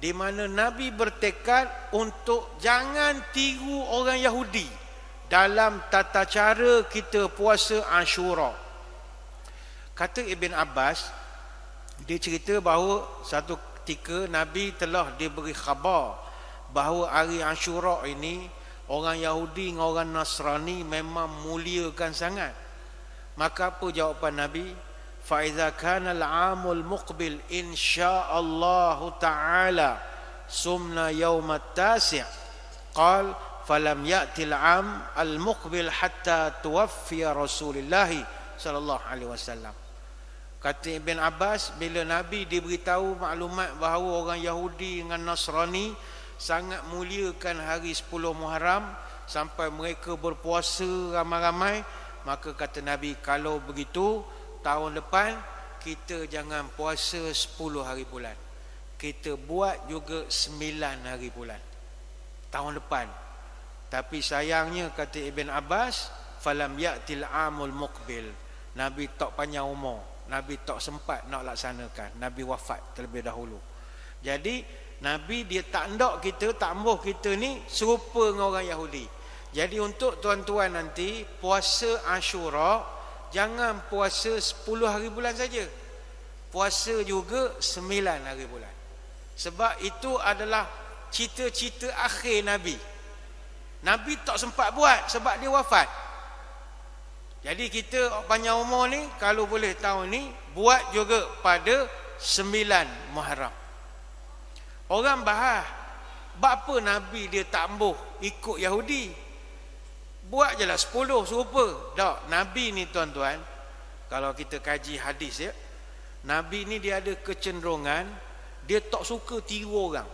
di mana Nabi bertekad untuk jangan tiru orang Yahudi dalam tata cara kita puasa Ashura. Kata Ibn Abbas, dia cerita bahawa satu ketika Nabi telah diberi khabar bahawa hari Ashura ini orang Yahudi dengan orang Nasrani memang muliakan sangat. Maka apa jawapan Nabi? Fa idza kana al-'amul muqbil insyaallah ta'ala sumna yawm at-tasi'. Qal falam ya'ti al-'am al-muqbil hatta tuwaffiya Rasulullah sallallahu alaihi wasallam. Kata Ibn Abbas, bila Nabi diberitahu maklumat bahawa orang Yahudi dengan Nasrani sangat muliakan hari 10 Muharram sampai mereka berpuasa ramai-ramai, maka kata Nabi, kalau begitu tahun depan kita jangan puasa 10 hari bulan, kita buat juga 9 hari bulan tahun depan. Tapi sayangnya kata Ibn Abbas, falam ya'til amul muqbil, Nabi tak panjang umur, Nabi tak sempat nak laksanakan, Nabi wafat terlebih dahulu. Jadi Nabi dia tak hendak kita, tak mahu kita ni serupa dengan orang Yahudi. Jadi untuk tuan-tuan nanti puasa Ashura, jangan puasa 10 hari bulan saja, puasa juga 9 hari bulan. Sebab itu adalah cita-cita akhir Nabi. Nabi tak sempat buat sebab dia wafat. Jadi kita panjang umur ni, kalau boleh tahun ni buat juga pada 9 Muharram. Orang bahas, apa Nabi dia tak mahu ikut Yahudi, buat je lah 10 serupa. Tak, Nabi ni tuan-tuan, kalau kita kaji hadis ya, Nabi ni dia ada kecenderungan, dia tak suka tiru orang.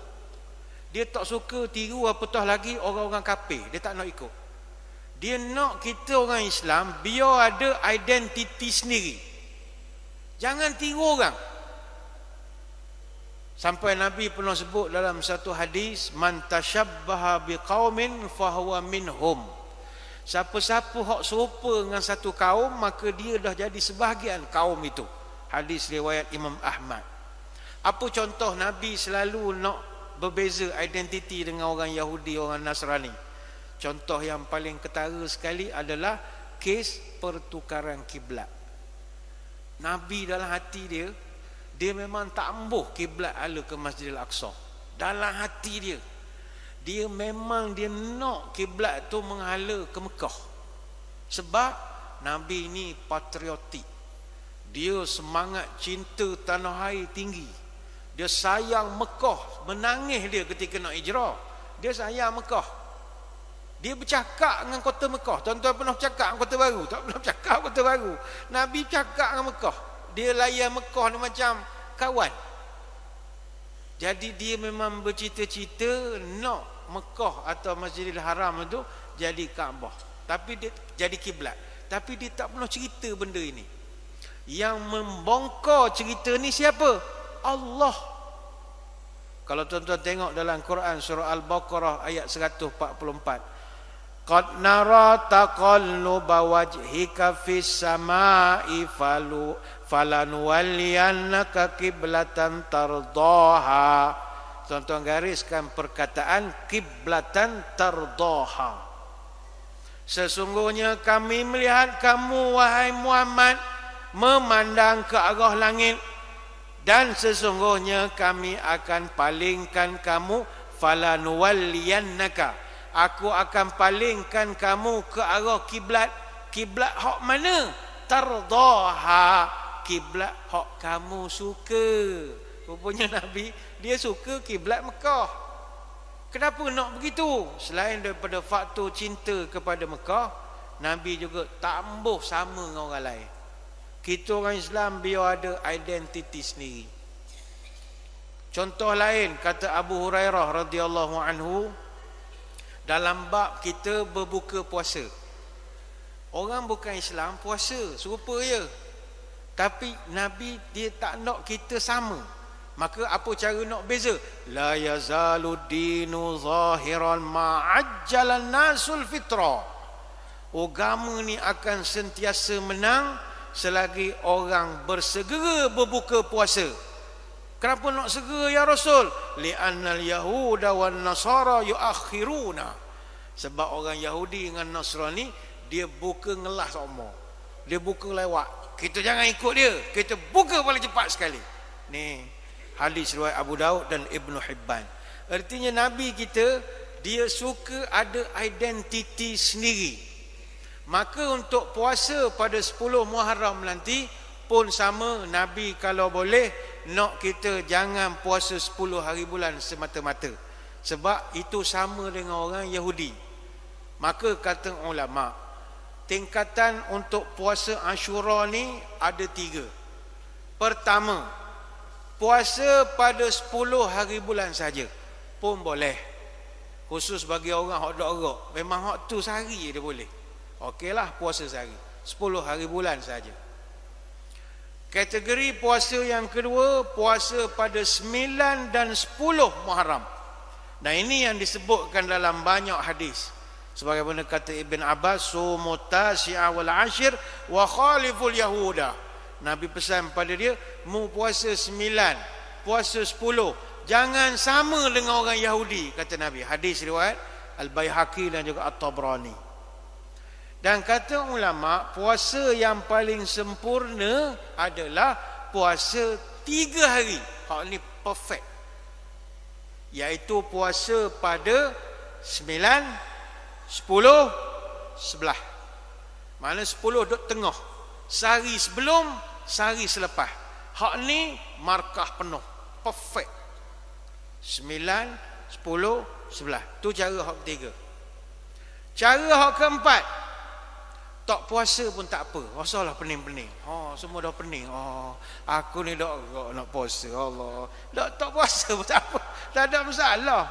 Dia tak suka tiru apatah lagi orang-orang kafir, dia tak nak ikut. Dia nak kita orang Islam biar ada identiti sendiri, jangan tiru orang. Sampai Nabi pernah sebut dalam satu hadis, man tashabbaha biqaumin fahuwa minhum. Siapa-siapa hak serupa dengan satu kaum, maka dia dah jadi sebahagian kaum itu. Hadis riwayat Imam Ahmad. Apa contoh Nabi selalu nak berbeza identiti dengan orang Yahudi, orang Nasrani? Contoh yang paling ketara sekali adalah kes pertukaran kiblat. Nabi dalam hati dia, dia memang tak ambuh kiblat ala ke Masjidil Aqsa. Dalam hati dia, dia memang dia nak kiblat tu menghala ke Mekah. Sebab Nabi ni patriotik, dia semangat cinta tanah air tinggi, dia sayang Mekah. Menangis dia ketika nak hijrah, dia sayang Mekah. Dia bercakap dengan kota Mekah. Tuan-tuan pernah bercakap dengan kota baru? Tak pernah bercakap kota baru. Nabi cakap dengan Mekah, dia layan Mekah ni macam kawan. Jadi dia memang bercita-cita nak Mekah atau Masjidil Haram itu jadi Kaabah, tapi dia jadi kiblat. Tapi dia tak pernah cerita benda ini. Yang membongkar cerita ni siapa? Allah. Kalau tuan-tuan tengok dalam Quran surah Al-Baqarah ayat 144, qad nara taqalluba wajhika fis samai falanuwalliyannaka qiblatan tardaha. Tuan-tuan gariskan perkataan qiblatan tardaha. Sesungguhnya kami melihat kamu wahai Muhammad memandang ke arah langit, dan sesungguhnya kami akan palingkan kamu, falanuwalliyannaka, aku akan palingkan kamu ke arah kiblat. Kiblat hak mana? Tardaha, kiblat hak kamu suka. Rupanya Nabi dia suka kiblat Mekah. Kenapa nak begitu? Selain daripada faktor cinta kepada Mekah, Nabi juga tak ambuh sama dengan orang lain. Kita orang Islam biar ada identiti sendiri. Contoh lain, kata Abu Hurairah radhiyallahu anhu, dalam bab kita berbuka puasa, orang bukan Islam puasa serupa je, tapi Nabi dia tak nak kita sama. Maka apa cara nak beza? La yazalu dinu zahiran ma'ajjalan nasul fitra. Agama ni akan sentiasa menang selagi orang bersegera berbuka puasa. Kenapa nak segera ya Rasul? Li'annal yahuda wan nasara yuakhiruna. Sebab orang Yahudi dengan Nasrani, dia buka ngelas semua. Dia buka lewat. Kita jangan ikut dia. Kita buka paling cepat sekali. Ni hadis riwayat Abu Daud dan Ibnu Hibban. Artinya Nabi kita, dia suka ada identiti sendiri. Maka untuk puasa pada 10 Muharram nanti pun sama, Nabi kalau boleh nak kita jangan puasa 10 hari bulan semata-mata. Sebab itu sama dengan orang Yahudi. Maka kata ulama, tingkatan untuk puasa Ashura ni ada 3. Pertama, puasa pada 10 hari bulan saja pun boleh. Khusus bagi orang hak dak gerak, memang hak tu sehari dia boleh. Okeylah puasa sehari, 10 hari bulan saja. Kategori puasa yang kedua, puasa pada 9 dan 10 Muharram. Nah, ini yang disebutkan dalam banyak hadis. Sebagaimana kata Ibn Abbas, sumu tasi'a wal ashir wa khaliful yahuda. Nabi pesan pada dia, mu puasa 9, puasa 10, jangan sama dengan orang Yahudi, kata Nabi. Hadis riwayat Al-Baihaqi dan juga At-Tabrani. Dan kata ulama, puasa yang paling sempurna adalah puasa 3 hari. Hak ni perfect. Iaitu puasa pada 9, 10, 11. Mana 10 duduk tengah. Sehari sebelum, sehari selepas. Hak ni markah penuh. Perfect. 9, 10, 11. Tu cara hak ketiga. Cara hak keempat, tak puasa pun tak apa. Rasalah pening-pening. Semua dah pening. Aku ni dah nak puasa. Allah. Tak puasa pun tak apa. Tak ada masalah.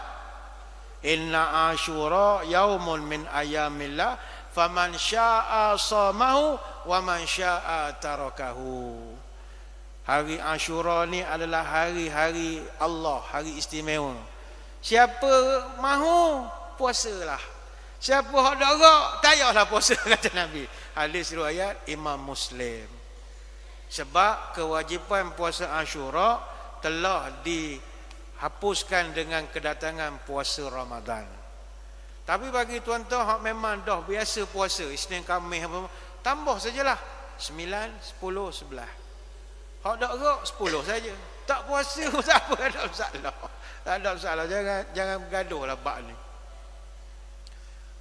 Inna Ashura yaumun min ayamillah faman syaa shamahu wa man syaa tarakahu. Hari Ashura ni adalah hari-hari Allah, hari istimewa. Siapa mahu puasalah. Siapa hak dak gerak, tak payahlah puasa, kata Nabi. Hadis riwayat Imam Muslim. Sebab kewajipan puasa Ashura telah dihapuskan dengan kedatangan puasa Ramadan. Tapi bagi tuan-tuan hak memang dah biasa puasa Isnin Khamis apa, tambah sajalah 9, 10, 11. Hak dak gerak 10 saja. Tak puasa pun tak apa, tak ada masalah. Tak ada masalah, jangan bergaduhlah bab ni.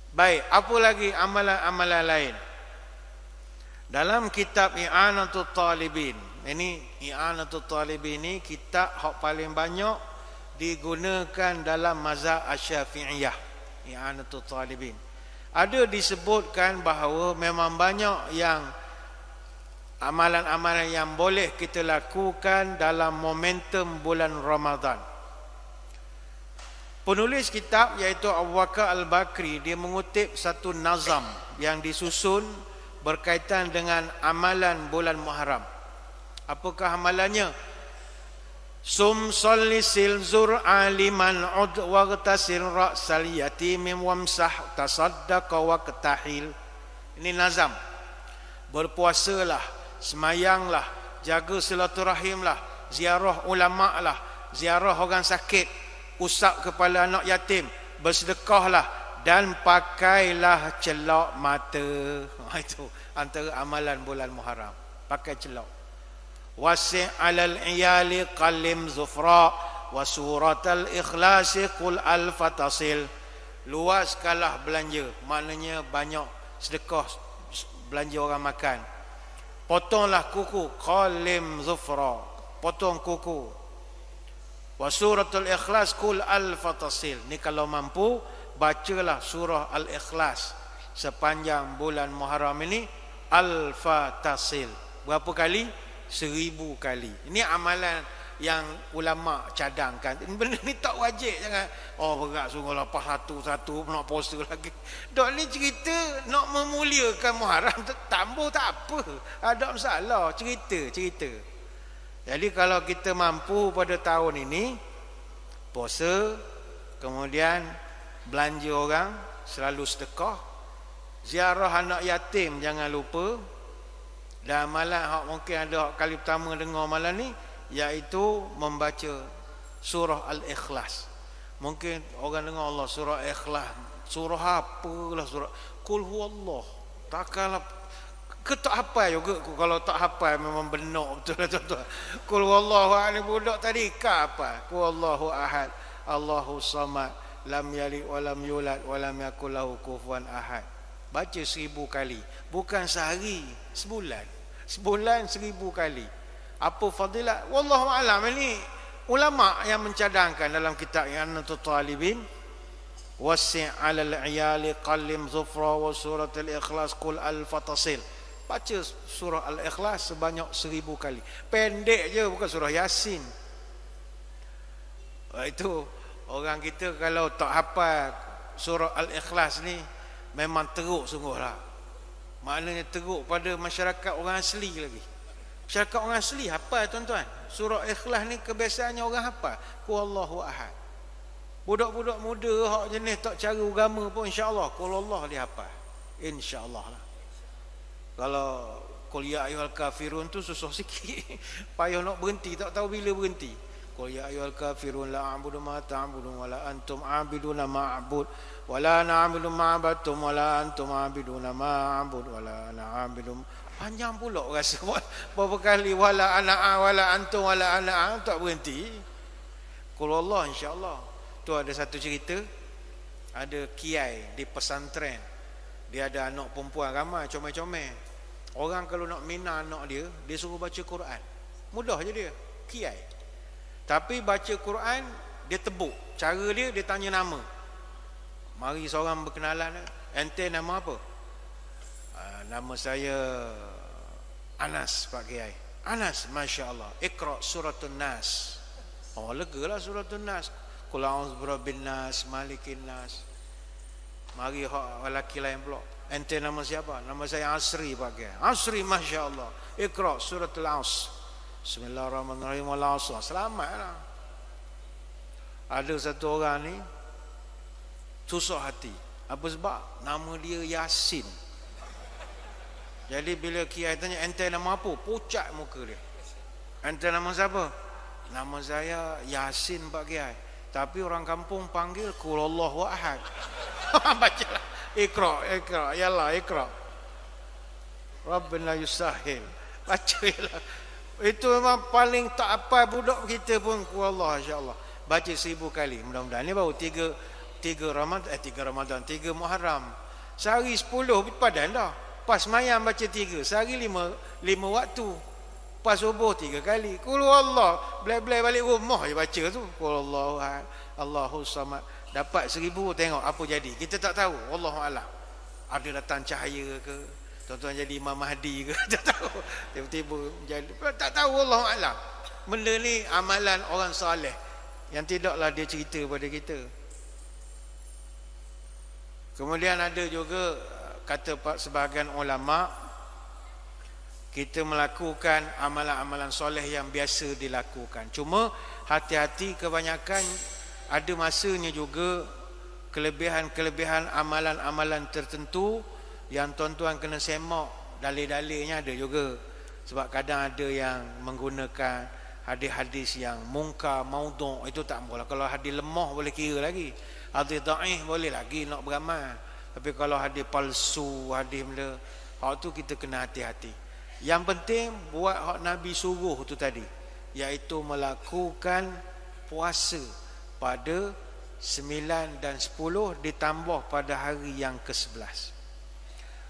Baik, apa lagi amalan-amalan lain? Dalam kitab I'anatul Talibin, ini I'anatul Talibin ni kitab hak paling banyak digunakan dalam mazhab Asy-Syafi'iyah. I'anatul Talibin. Ada disebutkan bahawa memang banyak yang amalan-amalan yang boleh kita lakukan dalam momentum bulan Ramadan. Penulis kitab iaitu Abu Bakar Al-Bakri, dia mengutip satu nazam yang disusun berkaitan dengan amalan bulan Muharram. Apakah amalannya? Sum salli sil zur aliman ud waghtasil ra'sal yatim wamsah tasaddaqa waqtahil. Ini nazam. Berpuasalah, semayanglah, jaga silaturahimlah, ziarah ulama lah, ziarah orang sakit, usap kepala anak yatim, bersedekahlah dan pakailah celak mata. Itu antara amalan bulan Muharram, pakai celak. Wasi' 'alal iyali qallim zufra wa suratal ikhlas qul al-fatasil. Luaskanlah belanja, maknanya banyak sedekah, belanja orang makan. Potonglah kuku, qallim zufra, potong kuku. Wa suratul ikhlas qul al-fatasil. Ni kalau mampu bacalah surah al-ikhlas sepanjang bulan Muharram ini, al-fatasil. Berapa kali? 1000 kali. Ini amalan yang ulama cadangkan. Benda ni tak wajib, jangan berat sungguh lepas satu nak puasa lagi. Dok ni cerita nak memuliakan Muharram, tambah tak apa. Ada masalah, cerita. Jadi kalau kita mampu pada tahun ini puasa, kemudian belanja orang, selalu sedekah, ziarah anak yatim jangan lupa, dan amalan hak mungkin ada kali pertama dengar malam ni iaitu membaca surah Al-Ikhlas. Mungkin orang dengar Allah surah Ikhlas Surah apalah surah Qul huwallah. Takkanlah ke tak hafal juga. Kalau tak hafal memang benar betul tuan-tuan. Qul huwallahu ahad budak tadi ka apa? Qul huwallahu ahad, Allahu samad, lam yalid wa lam yulad wa lam yakul lahu kufuwan ahad. Baca 1000 kali, bukan sehari, sebulan. Sebulan 1000 kali. Apa fadilat? Wallahu a'lam. Ini ulama yang mencadangkan dalam kitab I'anatul Talibin, wasi' 'alal 'iyali qallim zufra wa suratul ikhlas qul al-fatasil. Baca surah al-ikhlas sebanyak 1000 kali. Pendek je, bukan surah Yasin. Itu orang kita kalau tak hafal surah al-ikhlas ni memang teruk sungguhlah. Maknanya teruk pada masyarakat orang asli lagi. Masyarakat orang asli hafal tuan-tuan. Surah ikhlas ni kebiasaannya orang hafal. Qul Allahu ahad. Budak-budak muda hak jenis tak cara agama pun insya-Allah qul Allah dia hafal. Insya-Allah lah. Kalau qul ya ayyuhal kafirun tu susah sikit. Payah nak berhenti, tak tahu bila berhenti. Qul ya ayyuhal kafirun la a'budu ma ta'budun wa la antum 'abiduna ma a'bud wa la na'budu ma 'abadtum wa la antum 'abiduna ma a'bud wa la ana 'abidum. Panjang pula rasa berapa kali wala ana wala antum wala ana tak berhenti. Qul Allah insya-Allah. Tu ada satu cerita, ada kiai di pesantren. Dia ada anak perempuan ramai comel-comel. Orang kalau nak mina anak dia, dia suruh baca Quran. Mudah je dia, kiai. Tapi baca Quran dia tebuk. Cara dia tanya nama. Mari seorang berkenalan, ente nama apa? Nama saya Anas Pak Kiai. Anas, masya-Allah. Iqra suratun Nas. Oh, legalah suratun Nas. Qul a'udzu birabbin nas, malikin nas. Mari hak lelaki lain pula. Ente nama siapa? Nama saya Asri Pak Kiai. Asri, masya-Allah. Iqra suratul Asr. Bismillahirrahmanirrahim wal 'asr. Selamatlah. Ada satu orang ni susah hati. Apa sebab? Nama dia Yasin. Jadi bila kiai tanya ente nama apa? Pucat muka dia. Ente nama siapa? Nama saya Yasin Pak Kiai. Tapi orang kampung panggil Qul Allahu ahad. Bacalah. Iqra, yalah Iqra. Rabbana yusahil. Bacalah. Itu memang paling tak apa budak kita pun Qul Allah insya-Allah. Baca 1000 kali. Mudah-mudahan ni baru 3 Ramadan, 3 Muharram. Sehari 10 padan dah. Pas mayam baca 3, sehari 5 waktu. Pas subuh 3 kali. Qul Allah, belai-belai balik rumah je baca tu. Qul Allahu ahad, Allahu samad. Dapat 1000 tengok apa jadi. Kita tak tahu, wallahu a'lam. Ada datang cahaya ke? Tuan-tuan jadi Imam Mahdi ke? Tak tahu. Tiba-tiba jadi, tak tahu, wallahu a'lam. Benda ni amalan orang soleh yang tidaklah dia cerita pada kita. Kemudian ada juga kata sebahagian ulama, kita melakukan amalan-amalan soleh yang biasa dilakukan. Cuma hati-hati, kebanyakan ada masanya juga kelebihan-kelebihan amalan-amalan tertentu yang tuan-tuan kena semak dalil-dalilnya ada juga. Sebab kadang ada yang menggunakan hadis-hadis yang mungkar, maudhu', itu tak boleh. Kalau hadis lemah boleh kira lagi. Hadis dhaif boleh lagi nak beramal. Tapi kalau hadis palsu, hadis benda, hak tu kita kena hati-hati. Yang penting buat hak Nabi suruh tu tadi, iaitu melakukan puasa pada 9 dan 10 ditambah pada hari yang ke-11.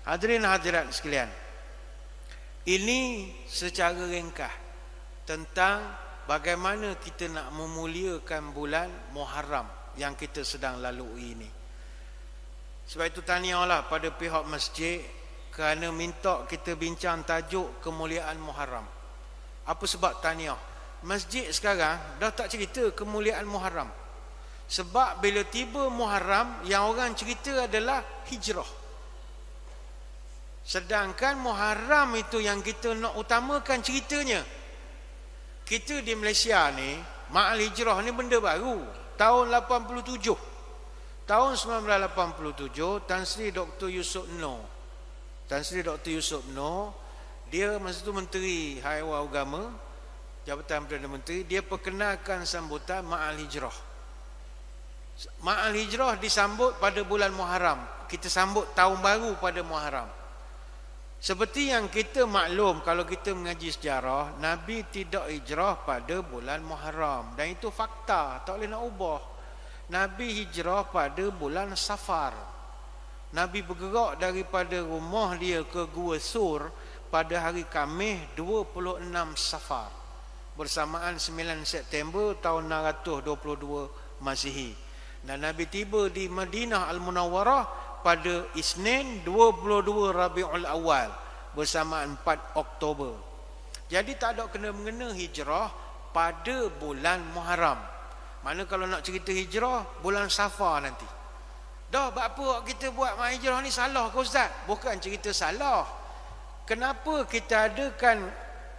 Hadirin hadirat sekalian, ini secara ringkas tentang bagaimana kita nak memuliakan bulan Muharram yang kita sedang lalui ini. Sebab itu tahniahlah pada pihak masjid kerana minta kita bincang tajuk kemuliaan Muharram. Apa sebab tahniah? Masjid sekarang dah tak cerita kemuliaan Muharram. Sebab bila tiba Muharram, yang orang cerita adalah hijrah. Sedangkan Muharram itu yang kita nak utamakan ceritanya. Kita di Malaysia ni, ma'al hijrah ni benda baru. Tahun 87. Tahun 1987, Tan Sri Dr. Yusof Noh. Tan Sri Dr. Yusof Noh, dia masa tu Menteri Haiwan Agama, Jabatan Perdana Menteri, dia perkenalkan sambutan ma'al hijrah. Ma'al hijrah disambut pada bulan Muharram. Kita sambut tahun baru pada Muharram. Seperti yang kita maklum, kalau kita mengaji sejarah, Nabi tidak hijrah pada bulan Muharram. Dan itu fakta, tak boleh nak ubah. Nabi hijrah pada bulan Safar. Nabi bergerak daripada rumah dia ke Gua Sur pada hari Khamis 26 Safar, bersamaan 9 September tahun 622 Masihi. Dan Nabi tiba di Madinah Al-Munawwarah pada Isnin 22 Rabiul Awal bersamaan 4 Oktober. Jadi tak ada kena-mengena hijrah pada bulan Muharram. Mana kalau nak cerita hijrah bulan Safar nanti. Dah apa kita buat mak hijrah ni salah ke ustaz? Bukan cerita salah. Kenapa kita adakan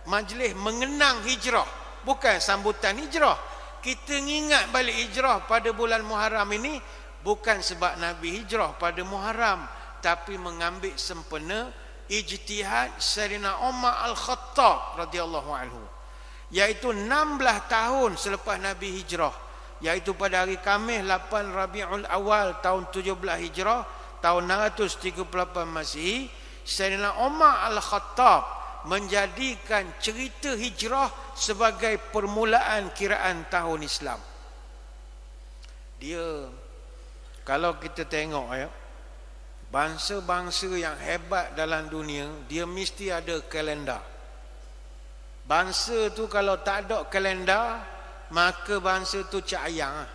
majlis mengenang hijrah, bukan sambutan hijrah? Kita ingat balik hijrah pada bulan Muharram ini bukan sebab Nabi hijrah pada Muharram, tapi mengambil sempena ijtihad Sayyidina Umar Al-Khattab radhiyallahu anhu, iaitu 16 tahun selepas Nabi hijrah, iaitu pada hari Khamis 8 Rabiul Awal tahun 17 Hijrah tahun 638 Masihi, Sayyidina Umar Al-Khattab menjadikan cerita hijrah sebagai permulaan kiraan tahun Islam. Dia, kalau kita tengok ya, bangsa-bangsa yang hebat dalam dunia, dia mesti ada kalender. Bangsa tu kalau tak ada kalender, maka bangsa tu cak ayang.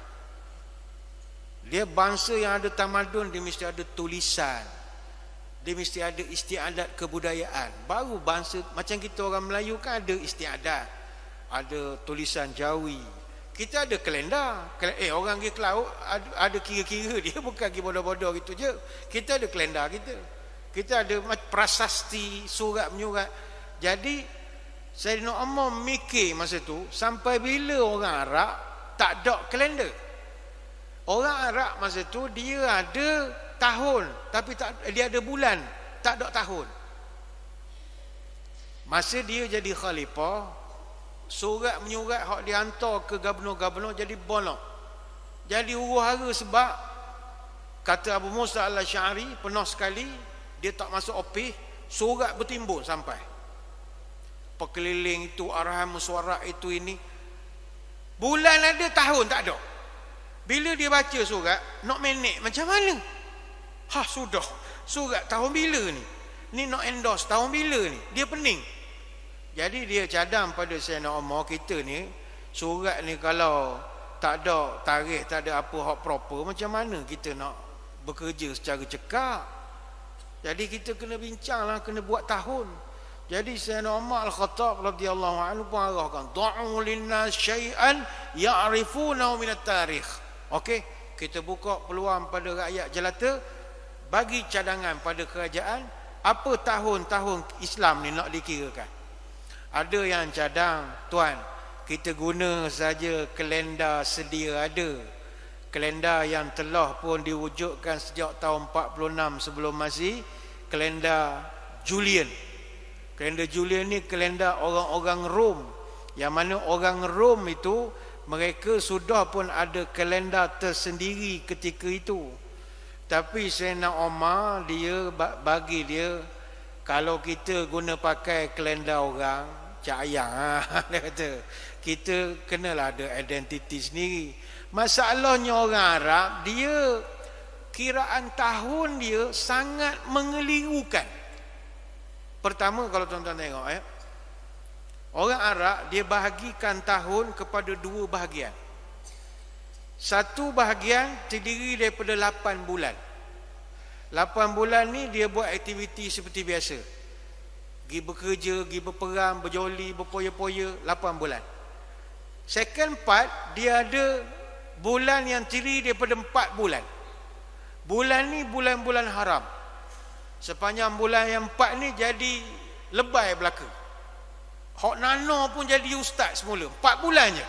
Dia bangsa yang ada tamadun, dia mesti ada tulisan, dia mesti ada istiadat kebudayaan. Baru bangsa, macam kita orang Melayu kan ada istiadat, ada tulisan Jawi. Kita ada kalender. Orang pergi ke laut ada kira-kira dia, bukan pergi bodoh-bodoh gitu je. Kita ada kalender kita. Kita ada prasasti, surat menyurat. Jadi Sayyidina Umar mikir masa tu, sampai bila orang Arab tak ada kalender. Orang Arab masa tu dia ada tahun, tapi tak, dia ada bulan, tak ada tahun. Masa dia jadi khalifah, surat menyurat hak dihantar ke gubernur-gubernur jadi bolong, jadi huru-hara. Sebab kata Abu Musa Al-Asy'ari pernah sekali dia tak masuk ofis, surat bertimbun sampai pekeliling itu, arahan mesyuarat itu ini. Bulan ada, tahun tak ada. Bila dia baca surat, nak manage macam mana? Sudah surat tahun bila ni nak endorse tahun bila ni, dia pening. Jadi dia cadang pada Sayyidina Umar, kita ni surat ni kalau tak ada tarikh, tak ada apa hak proper, macam mana kita nak bekerja secara cekak? Jadi kita kena bincang lah, kena buat tahun. Jadi Sayyidina Umar Al-Khattab radhiyallahu anhu pun arahkan, da'u linnas syai'an ya'rifunahu minat tarikh. Okey, kita buka peluang pada rakyat jelata, bagi cadangan pada kerajaan apa tahun-tahun Islam ni nak dikirakan. Ada yang cadang, tuan, kita guna saja kalender sedia ada. Kalender yang telah pun diwujudkan sejak tahun 46 sebelum Masihi, kalender Julian. Kalender Julian ni kalender orang-orang Rom, yang mana orang Rom itu mereka sudah pun ada kalender tersendiri ketika itu. Tapi Sayyidina Umar dia bagi dia, kalau kita guna pakai kalender orang, cak ayang dia kata, kita kenalah ada identiti sendiri. Masalahnya orang Arab, dia kiraan tahun dia sangat mengelirukan. Pertama, kalau tuan-tuan tengok orang Arab dia bahagikan tahun kepada dua bahagian. Satu bahagian terdiri daripada 8 bulan. 8 bulan ni dia buat aktiviti seperti biasa, pergi bekerja, pergi berperang, berjoli, berpoya-poya. 8 bulan. Second part, dia ada bulan yang terdiri daripada 4 bulan. Bulan ni bulan-bulan haram. Sepanjang bulan yang 4 ni jadi lebay belaka. Hak nano pun jadi ustaz semula. 4 bulan je.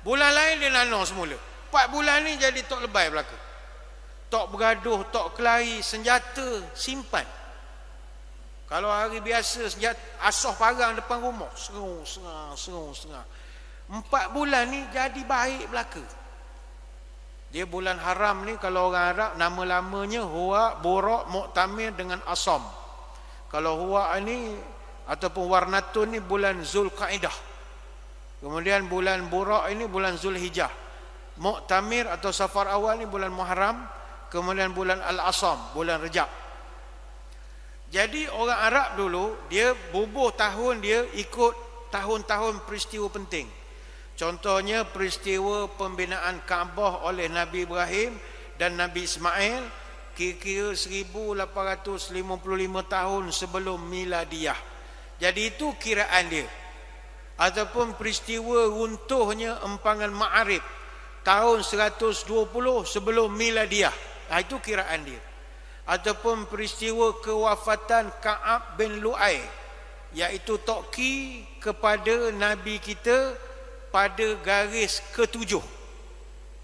Bulan lain dia nano semula. 4 bulan ni jadi tok lebay belaka. Tok bergaduh, tok kelahi, senjata simpan. Kalau hari biasa senjata asah parang depan rumah, serung. 4 bulan ni jadi baik belaka. Dia bulan haram ni kalau orang Arab nama lamanya Huwa, Burak, Mu'tamir dengan Asam. Kalau Huwa ni ataupun Warnatun ni bulan Zulqaidah. Kemudian bulan Burak ini bulan Zulhijjah. Mu'tamir atau Safar awal ni bulan Muharram. Kemudian bulan Al-Asam, bulan Rejab. Jadi orang Arab dulu dia bubuh tahun, dia ikut tahun-tahun peristiwa penting. Contohnya peristiwa pembinaan Kaabah oleh Nabi Ibrahim dan Nabi Ismail kira-kira 1855 tahun sebelum miladiah. Jadi itu kiraan dia. Ataupun peristiwa runtuhnya empangan Ma'arib tahun 120 sebelum miladiah. Itu kiraan dia. Ataupun peristiwa kewafatan Ka'ab bin Lu'ay, iaitu Toki kepada Nabi kita pada garis ke-7.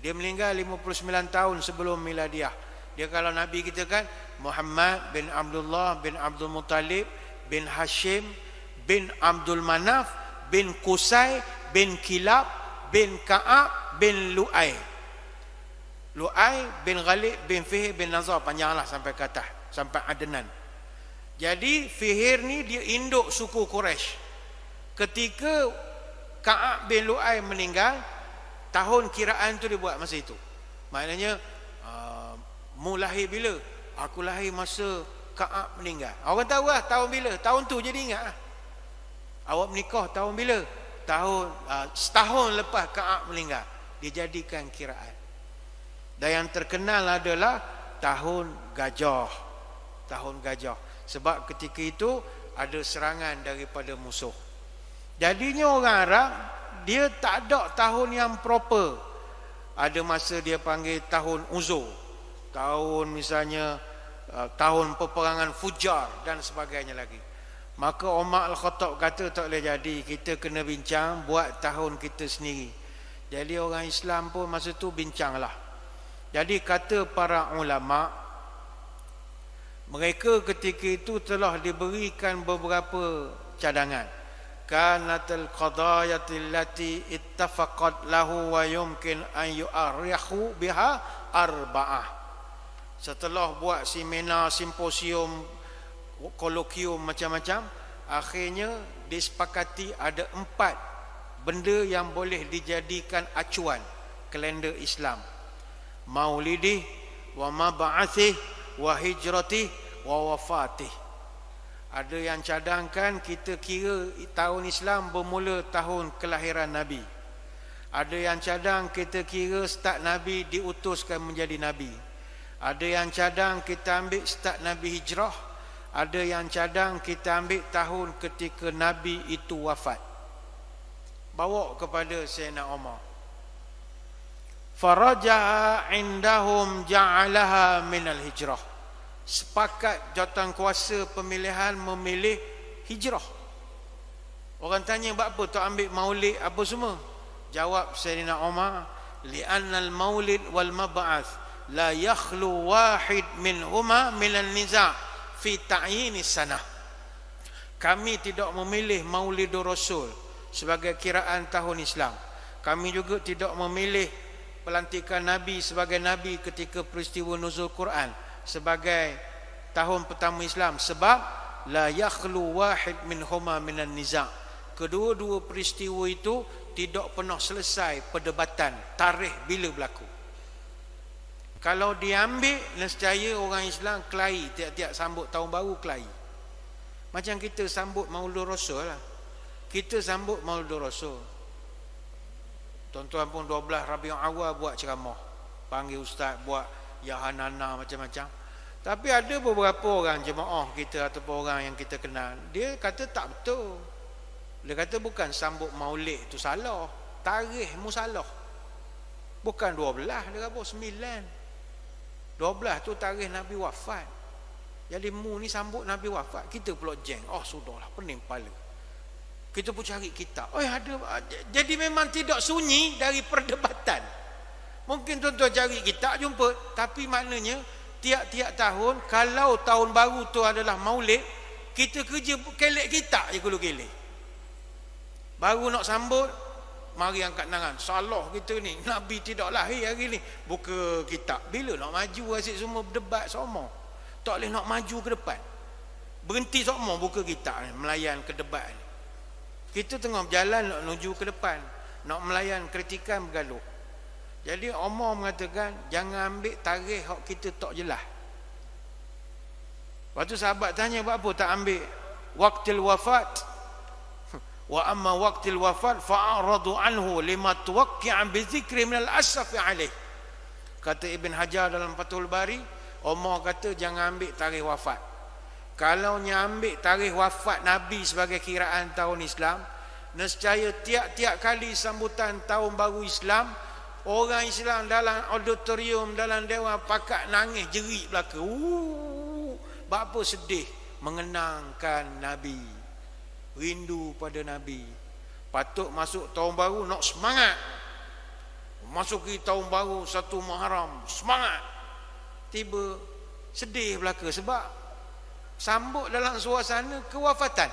Dia meninggal 59 tahun sebelum miladiah. Dia kalau Nabi kita kan Muhammad bin Abdullah bin Abdul Muttalib bin Hashim bin Abdul Manaf bin Qusay bin Kilab bin Ka'ab bin Lu'ay. Lu'ay bin Ghalib bin Fihir bin Nazar, panjanglah sampai ke atas, sampai Adnan. Jadi Fihir ni dia induk suku Quraisy. Ketika Ka'ab bin Lu'ay meninggal, tahun kiraan tu dia buat masa itu. Maknanya mu lahir bila? Aku lahir masa Ka'ab meninggal. Orang tahu lah tahun bila, tahun tu jadi ingat lah. Awak menikah tahun bila? Setahun lepas Ka'ab meninggal. Dia jadikan kiraan. Dan yang terkenal adalah tahun gajah. Tahun gajah. Sebab ketika itu ada serangan daripada musuh. Jadinya orang Arab dia tak ada tahun yang proper. Ada masa dia panggil tahun uzur, tahun misalnya tahun peperangan Fujar dan sebagainya lagi. Maka Umar Al-Khattab kata tak boleh jadi, kita kena bincang buat tahun kita sendiri. Jadi orang Islam pun masa tu bincanglah. Jadi kata para ulama, mereka ketika itu telah diberikan beberapa cadangan. Kanatul qadayatil lati ittafaqat lahu wa yumkin an yu'arrihu biha arba'ah. Setelah buat seminar, simposium, kolokium macam-macam, akhirnya disepakati ada 4 benda yang boleh dijadikan acuan kalender Islam. Maulidih, wa mab'athih, wa hijratih, wa wafatih. Ada yang cadangkan kita kira tahun Islam bermula tahun kelahiran Nabi. Ada yang cadang kita kira start Nabi diutuskan menjadi Nabi. Ada yang cadang kita ambil start Nabi hijrah. Ada yang cadang kita ambil tahun ketika Nabi itu wafat. Bawa kepada Sayyidina Umar. Faraja'a indahum ja'alaha minal hijrah. Sepakat jawatan kuasa pemilihan memilih hijrah. Orang tanya buat apa tak ambil maulid apa semua? Jawab Sayyidina Umar, li'annal maulid wal mab'ath la yakhlu wahid minhuma minan niza' fi ta'yinis sanah. Kami tidak memilih Maulidur Rasul sebagai kiraan tahun Islam. Kami juga tidak memilih pelantikan Nabi sebagai Nabi ketika peristiwa nuzul Quran sebagai tahun pertama Islam, sebab la yakhlu wahid minhuma minan niza'. Kedua-dua peristiwa itu tidak pernah selesai perdebatan tarikh bila berlaku. Kalau diambil, nescaya orang Islam kelahi tiap-tiap sambut tahun baru kelahi. Macam kita sambut Maulidur Rasul lah. Kita sambut Maulidur Rasul. Tuan-tuan pun 12 Rabiul Awal buat ceramah, panggil ustaz buat yahanana macam-macam. Tapi ada beberapa orang jemaah kita ataupun orang yang kita kenal, dia kata tak betul. Dia kata bukan sambut maulid tu salah, tarikhmu salah. Bukan 12, dia kata 9. 12 tu tarikh Nabi wafat. Jadi mu ni sambut Nabi wafat, kita pula jeng. Oh sudahlah, pening kepala. Kita pun cari kitab. Oh ada. Jadi memang tidak sunyi dari perdebatan. Mungkin tuan-tuan cari kitab jumpa, tapi maknanya tiap-tiap tahun kalau tahun baru tu adalah maulid, kita kerja kelek kitab je kalau kelek. Baru nak sambut mari angkat tangan. Salah kita ni, Nabi tidak lahir hari ni. Buka kitab. Bila nak maju asyik semua berdebat semua. Tak boleh nak maju ke depan. Berhenti semua buka kitab ni, melayan ke debat ni. Kita tengah berjalan nak menuju ke depan, nak melayan kritikan bergaduh. Jadi Umar mengatakan jangan ambil tarikh hak kita tak jelas. Lepas tu sahabat tanya, buat apa tak ambil waqtil wafat? Wa amma waqtil wafat fa'aradu anhu lima tuwaqqi'an bi dzikri min al-asaf alaih. Kata Ibn Hajar dalam Fathul Bari, Umar kata jangan ambil tarikh wafat. Kalau ambil tarikh wafat Nabi sebagai kiraan tahun Islam, nescaya tiap-tiap kali sambutan tahun baru Islam, orang Islam dalam auditorium, dalam dewan pakat nangis jerit belaka. Bapa sedih mengenangkan Nabi, rindu pada Nabi. Patut masuk tahun baru nak semangat, masuki tahun baru 1 Muharram semangat, tiba sedih belaka sebab sambut dalam suasana kewafatan.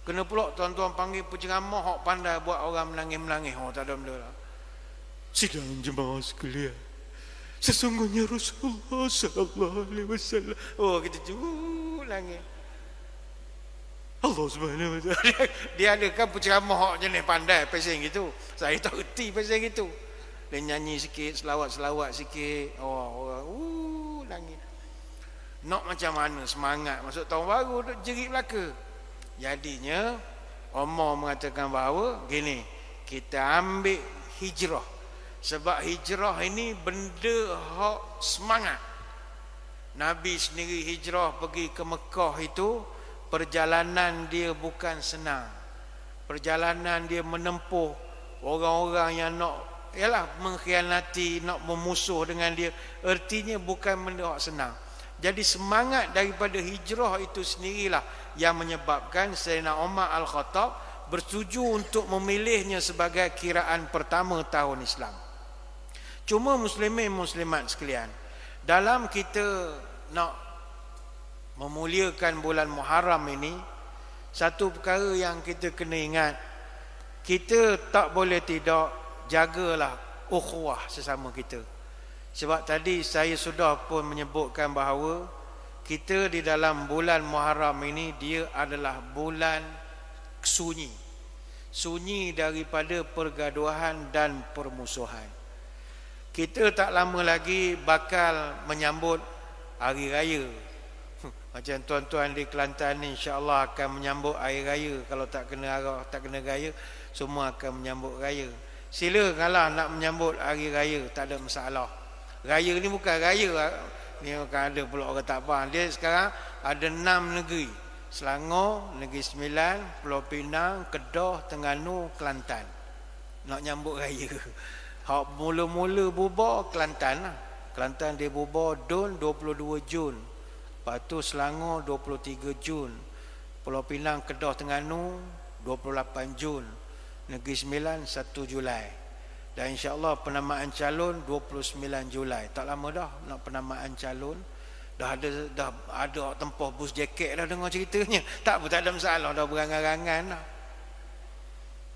Kena pula tuan-tuan panggil penceramah hok pandai buat orang menangis-menangis. Tak ada benda lah. Sidang jemaah sekalian, sesungguhnya Rasulullah sallallahu alaihi wasallam. Kita nangis. Allah Subhanahu wa taala. Dia ada kan penceramah hok jenis pandai pasal gitu. Saya tak reti pasal gitu. Dia nyanyi sikit, selawat-selawat sikit. Orang nangis. Nak macam mana semangat masuk tahun baru duk jerit belaka. Jadinya Umar mengatakan bahawa gini, kita ambil hijrah. Sebab hijrah ini benda hak semangat. Nabi sendiri hijrah pergi ke Mekah itu, perjalanan dia bukan senang. Perjalanan dia menempuh orang-orang yang nak mengkhianati, nak memusuh dengan dia. Ertinya bukan benda hak senang. Jadi semangat daripada hijrah itu sendirilah yang menyebabkan Sayyidina Umar Al-Khattab bersetuju untuk memilihnya sebagai kiraan pertama tahun Islam. Cuma muslimin muslimat sekalian, dalam kita nak memuliakan bulan Muharram ini, satu perkara yang kita kena ingat, kita tak boleh tidak jagalah ukhuwah sesama kita. Sebab tadi saya sudah pun menyebutkan bahawa kita di dalam bulan Muharram ini, dia adalah bulan sunyi. Sunyi daripada pergaduhan dan permusuhan. Kita tak lama lagi bakal menyambut hari raya. Macam tuan-tuan di Kelantan ni insya-Allah akan menyambut hari raya. Kalau tak kena arah, tak kena raya, semua akan menyambut raya. Silakanlah nak menyambut hari raya, tak ada masalah. Raya ni bukan raya ni, kan ada pula orang tak faham. Dia sekarang ada 6 negeri. Selangor, Negeri Sembilan, Pulau Pinang, Kedah, Terengganu, Kelantan. Nak nyambut raya. Hak mula-mula bubar Kelantan lah. Kelantan dia bubar Dun 22 Jun. Lepas tu Selangor 23 Jun. Pulau Pinang, Kedah, Terengganu 28 Jun. Negeri Sembilan 1 Julai. Dan insya-Allah penamaan calon 29 Julai. Tak lama dah nak penamaan calon. Dah ada tempoh bus jaket dah dengar ceritanya. Tak ada masalah, dah berangan-angan dah.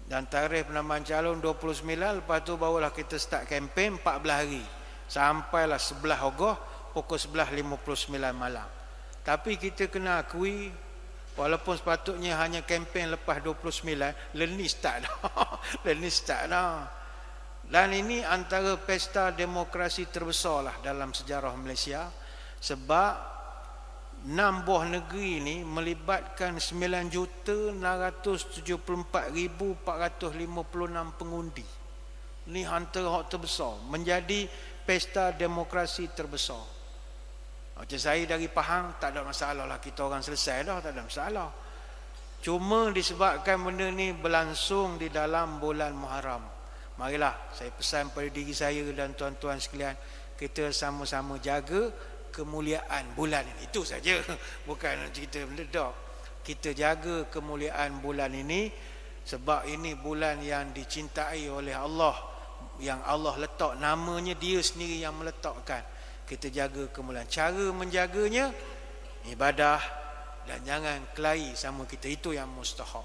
Dan tarikh penamaan calon 29, lepas tu barulah kita start kempen 14 hari. Sampailah 11 Ogos pukul 11.59 malam. Tapi kita kena akui, walaupun sepatutnya hanya kempen lepas 29, learning start dah. Learning start dah. Dan ini antara pesta demokrasi terbesar lah dalam sejarah Malaysia. Sebab 6 buah negeri ini melibatkan 9,674,456 pengundi. Ini antara hak terbesar, menjadi pesta demokrasi terbesar. Macam saya dari Pahang, tak ada masalah lah, kita orang selesai dah, tak ada masalah. Cuma disebabkan benda ni berlangsung di dalam bulan Muharram, marilah saya pesan pada diri saya dan tuan-tuan sekalian, kita sama-sama jaga kemuliaan bulan ini. Itu saja, bukan cerita meledak. Kita jaga kemuliaan bulan ini, sebab ini bulan yang dicintai oleh Allah, yang Allah letak namanya, dia sendiri yang meletakkan. Kita jaga kemuliaan. Cara menjaganya ibadah dan jangan kelahi sama kita, itu yang mustahab.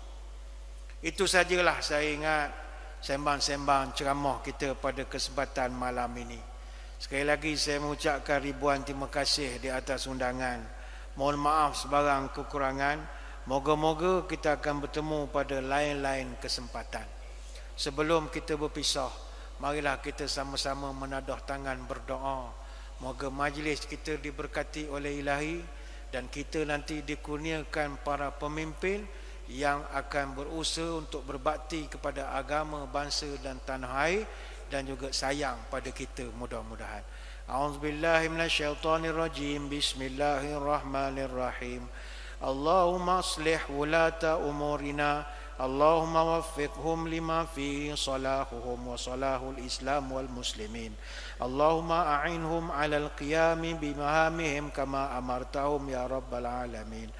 Itu sajalah saya ingat sembang-sembang ceramah kita pada kesempatan malam ini. Sekali lagi saya mengucapkan ribuan terima kasih di atas undangan. Mohon maaf sebarang kekurangan. Moga-moga kita akan bertemu pada lain-lain kesempatan. Sebelum kita berpisah, marilah kita sama-sama menadah tangan berdoa. Moga majlis kita diberkati oleh Ilahi dan kita nanti dikurniakan para pemimpin yang akan berusaha untuk berbakti kepada agama, bangsa dan tanah air dan juga sayang pada kita mudah-mudahan. A'udzubillahi minasyaitonirrajim. Bismillahirrahmanirrahim. Allahumma aslih wulata umurina. Allahumma waffiqhum lima fihi salahuhum wa salahul Islam wal muslimin. Allahumma a'inhum 'alal qiyami bimahamihim kama amartahum ya rabbal alamin.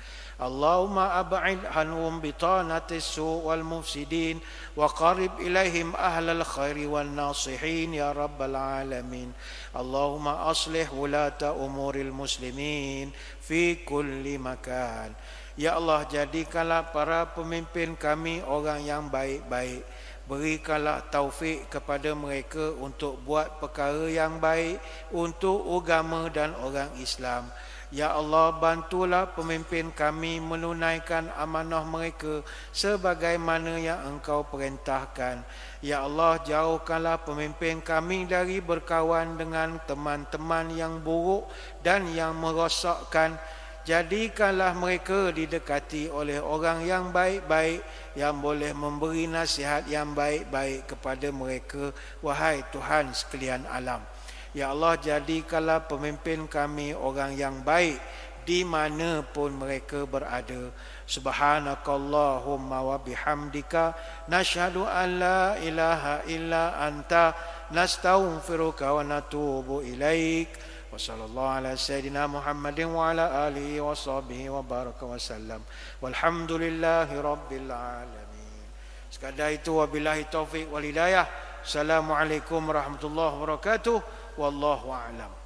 Allahumma ab'id anhum bitanatis su' wal mufsidin wa qarib ilaihim ahlal khairi wan nasihin ya rabbal alamin. Allahumma aslih wulata umuril muslimin fi kulli makan. Ya Allah, jadikanlah para pemimpin kami orang yang baik-baik. Berikanlah taufik kepada mereka untuk buat perkara yang baik untuk agama dan orang Islam. Ya Allah, bantulah pemimpin kami menunaikan amanah mereka sebagaimana yang Engkau perintahkan. Ya Allah, jauhkanlah pemimpin kami dari berkawan dengan teman-teman yang buruk dan yang merosakkan. Jadikanlah mereka didekati oleh orang yang baik-baik yang boleh memberi nasihat yang baik-baik kepada mereka. Wahai Tuhan sekalian alam, ya Allah, jadikanlah pemimpin kami orang yang baik di mana pun mereka berada. Subhanakallahumma wa bihamdika nashhadu an la ilaha illa anta nastaghfiruka wa natubu ilaik. Wa sallallahu ala sayyidina Muhammadin wa ala alihi wa sahbihi wa baraka wa sallam. Walhamdulillahi rabbil alamin. Sekadar itu, wabillahi taufiq wal hidayah. Assalamualaikum warahmatullahi wabarakatuh. Wallahu a'lam.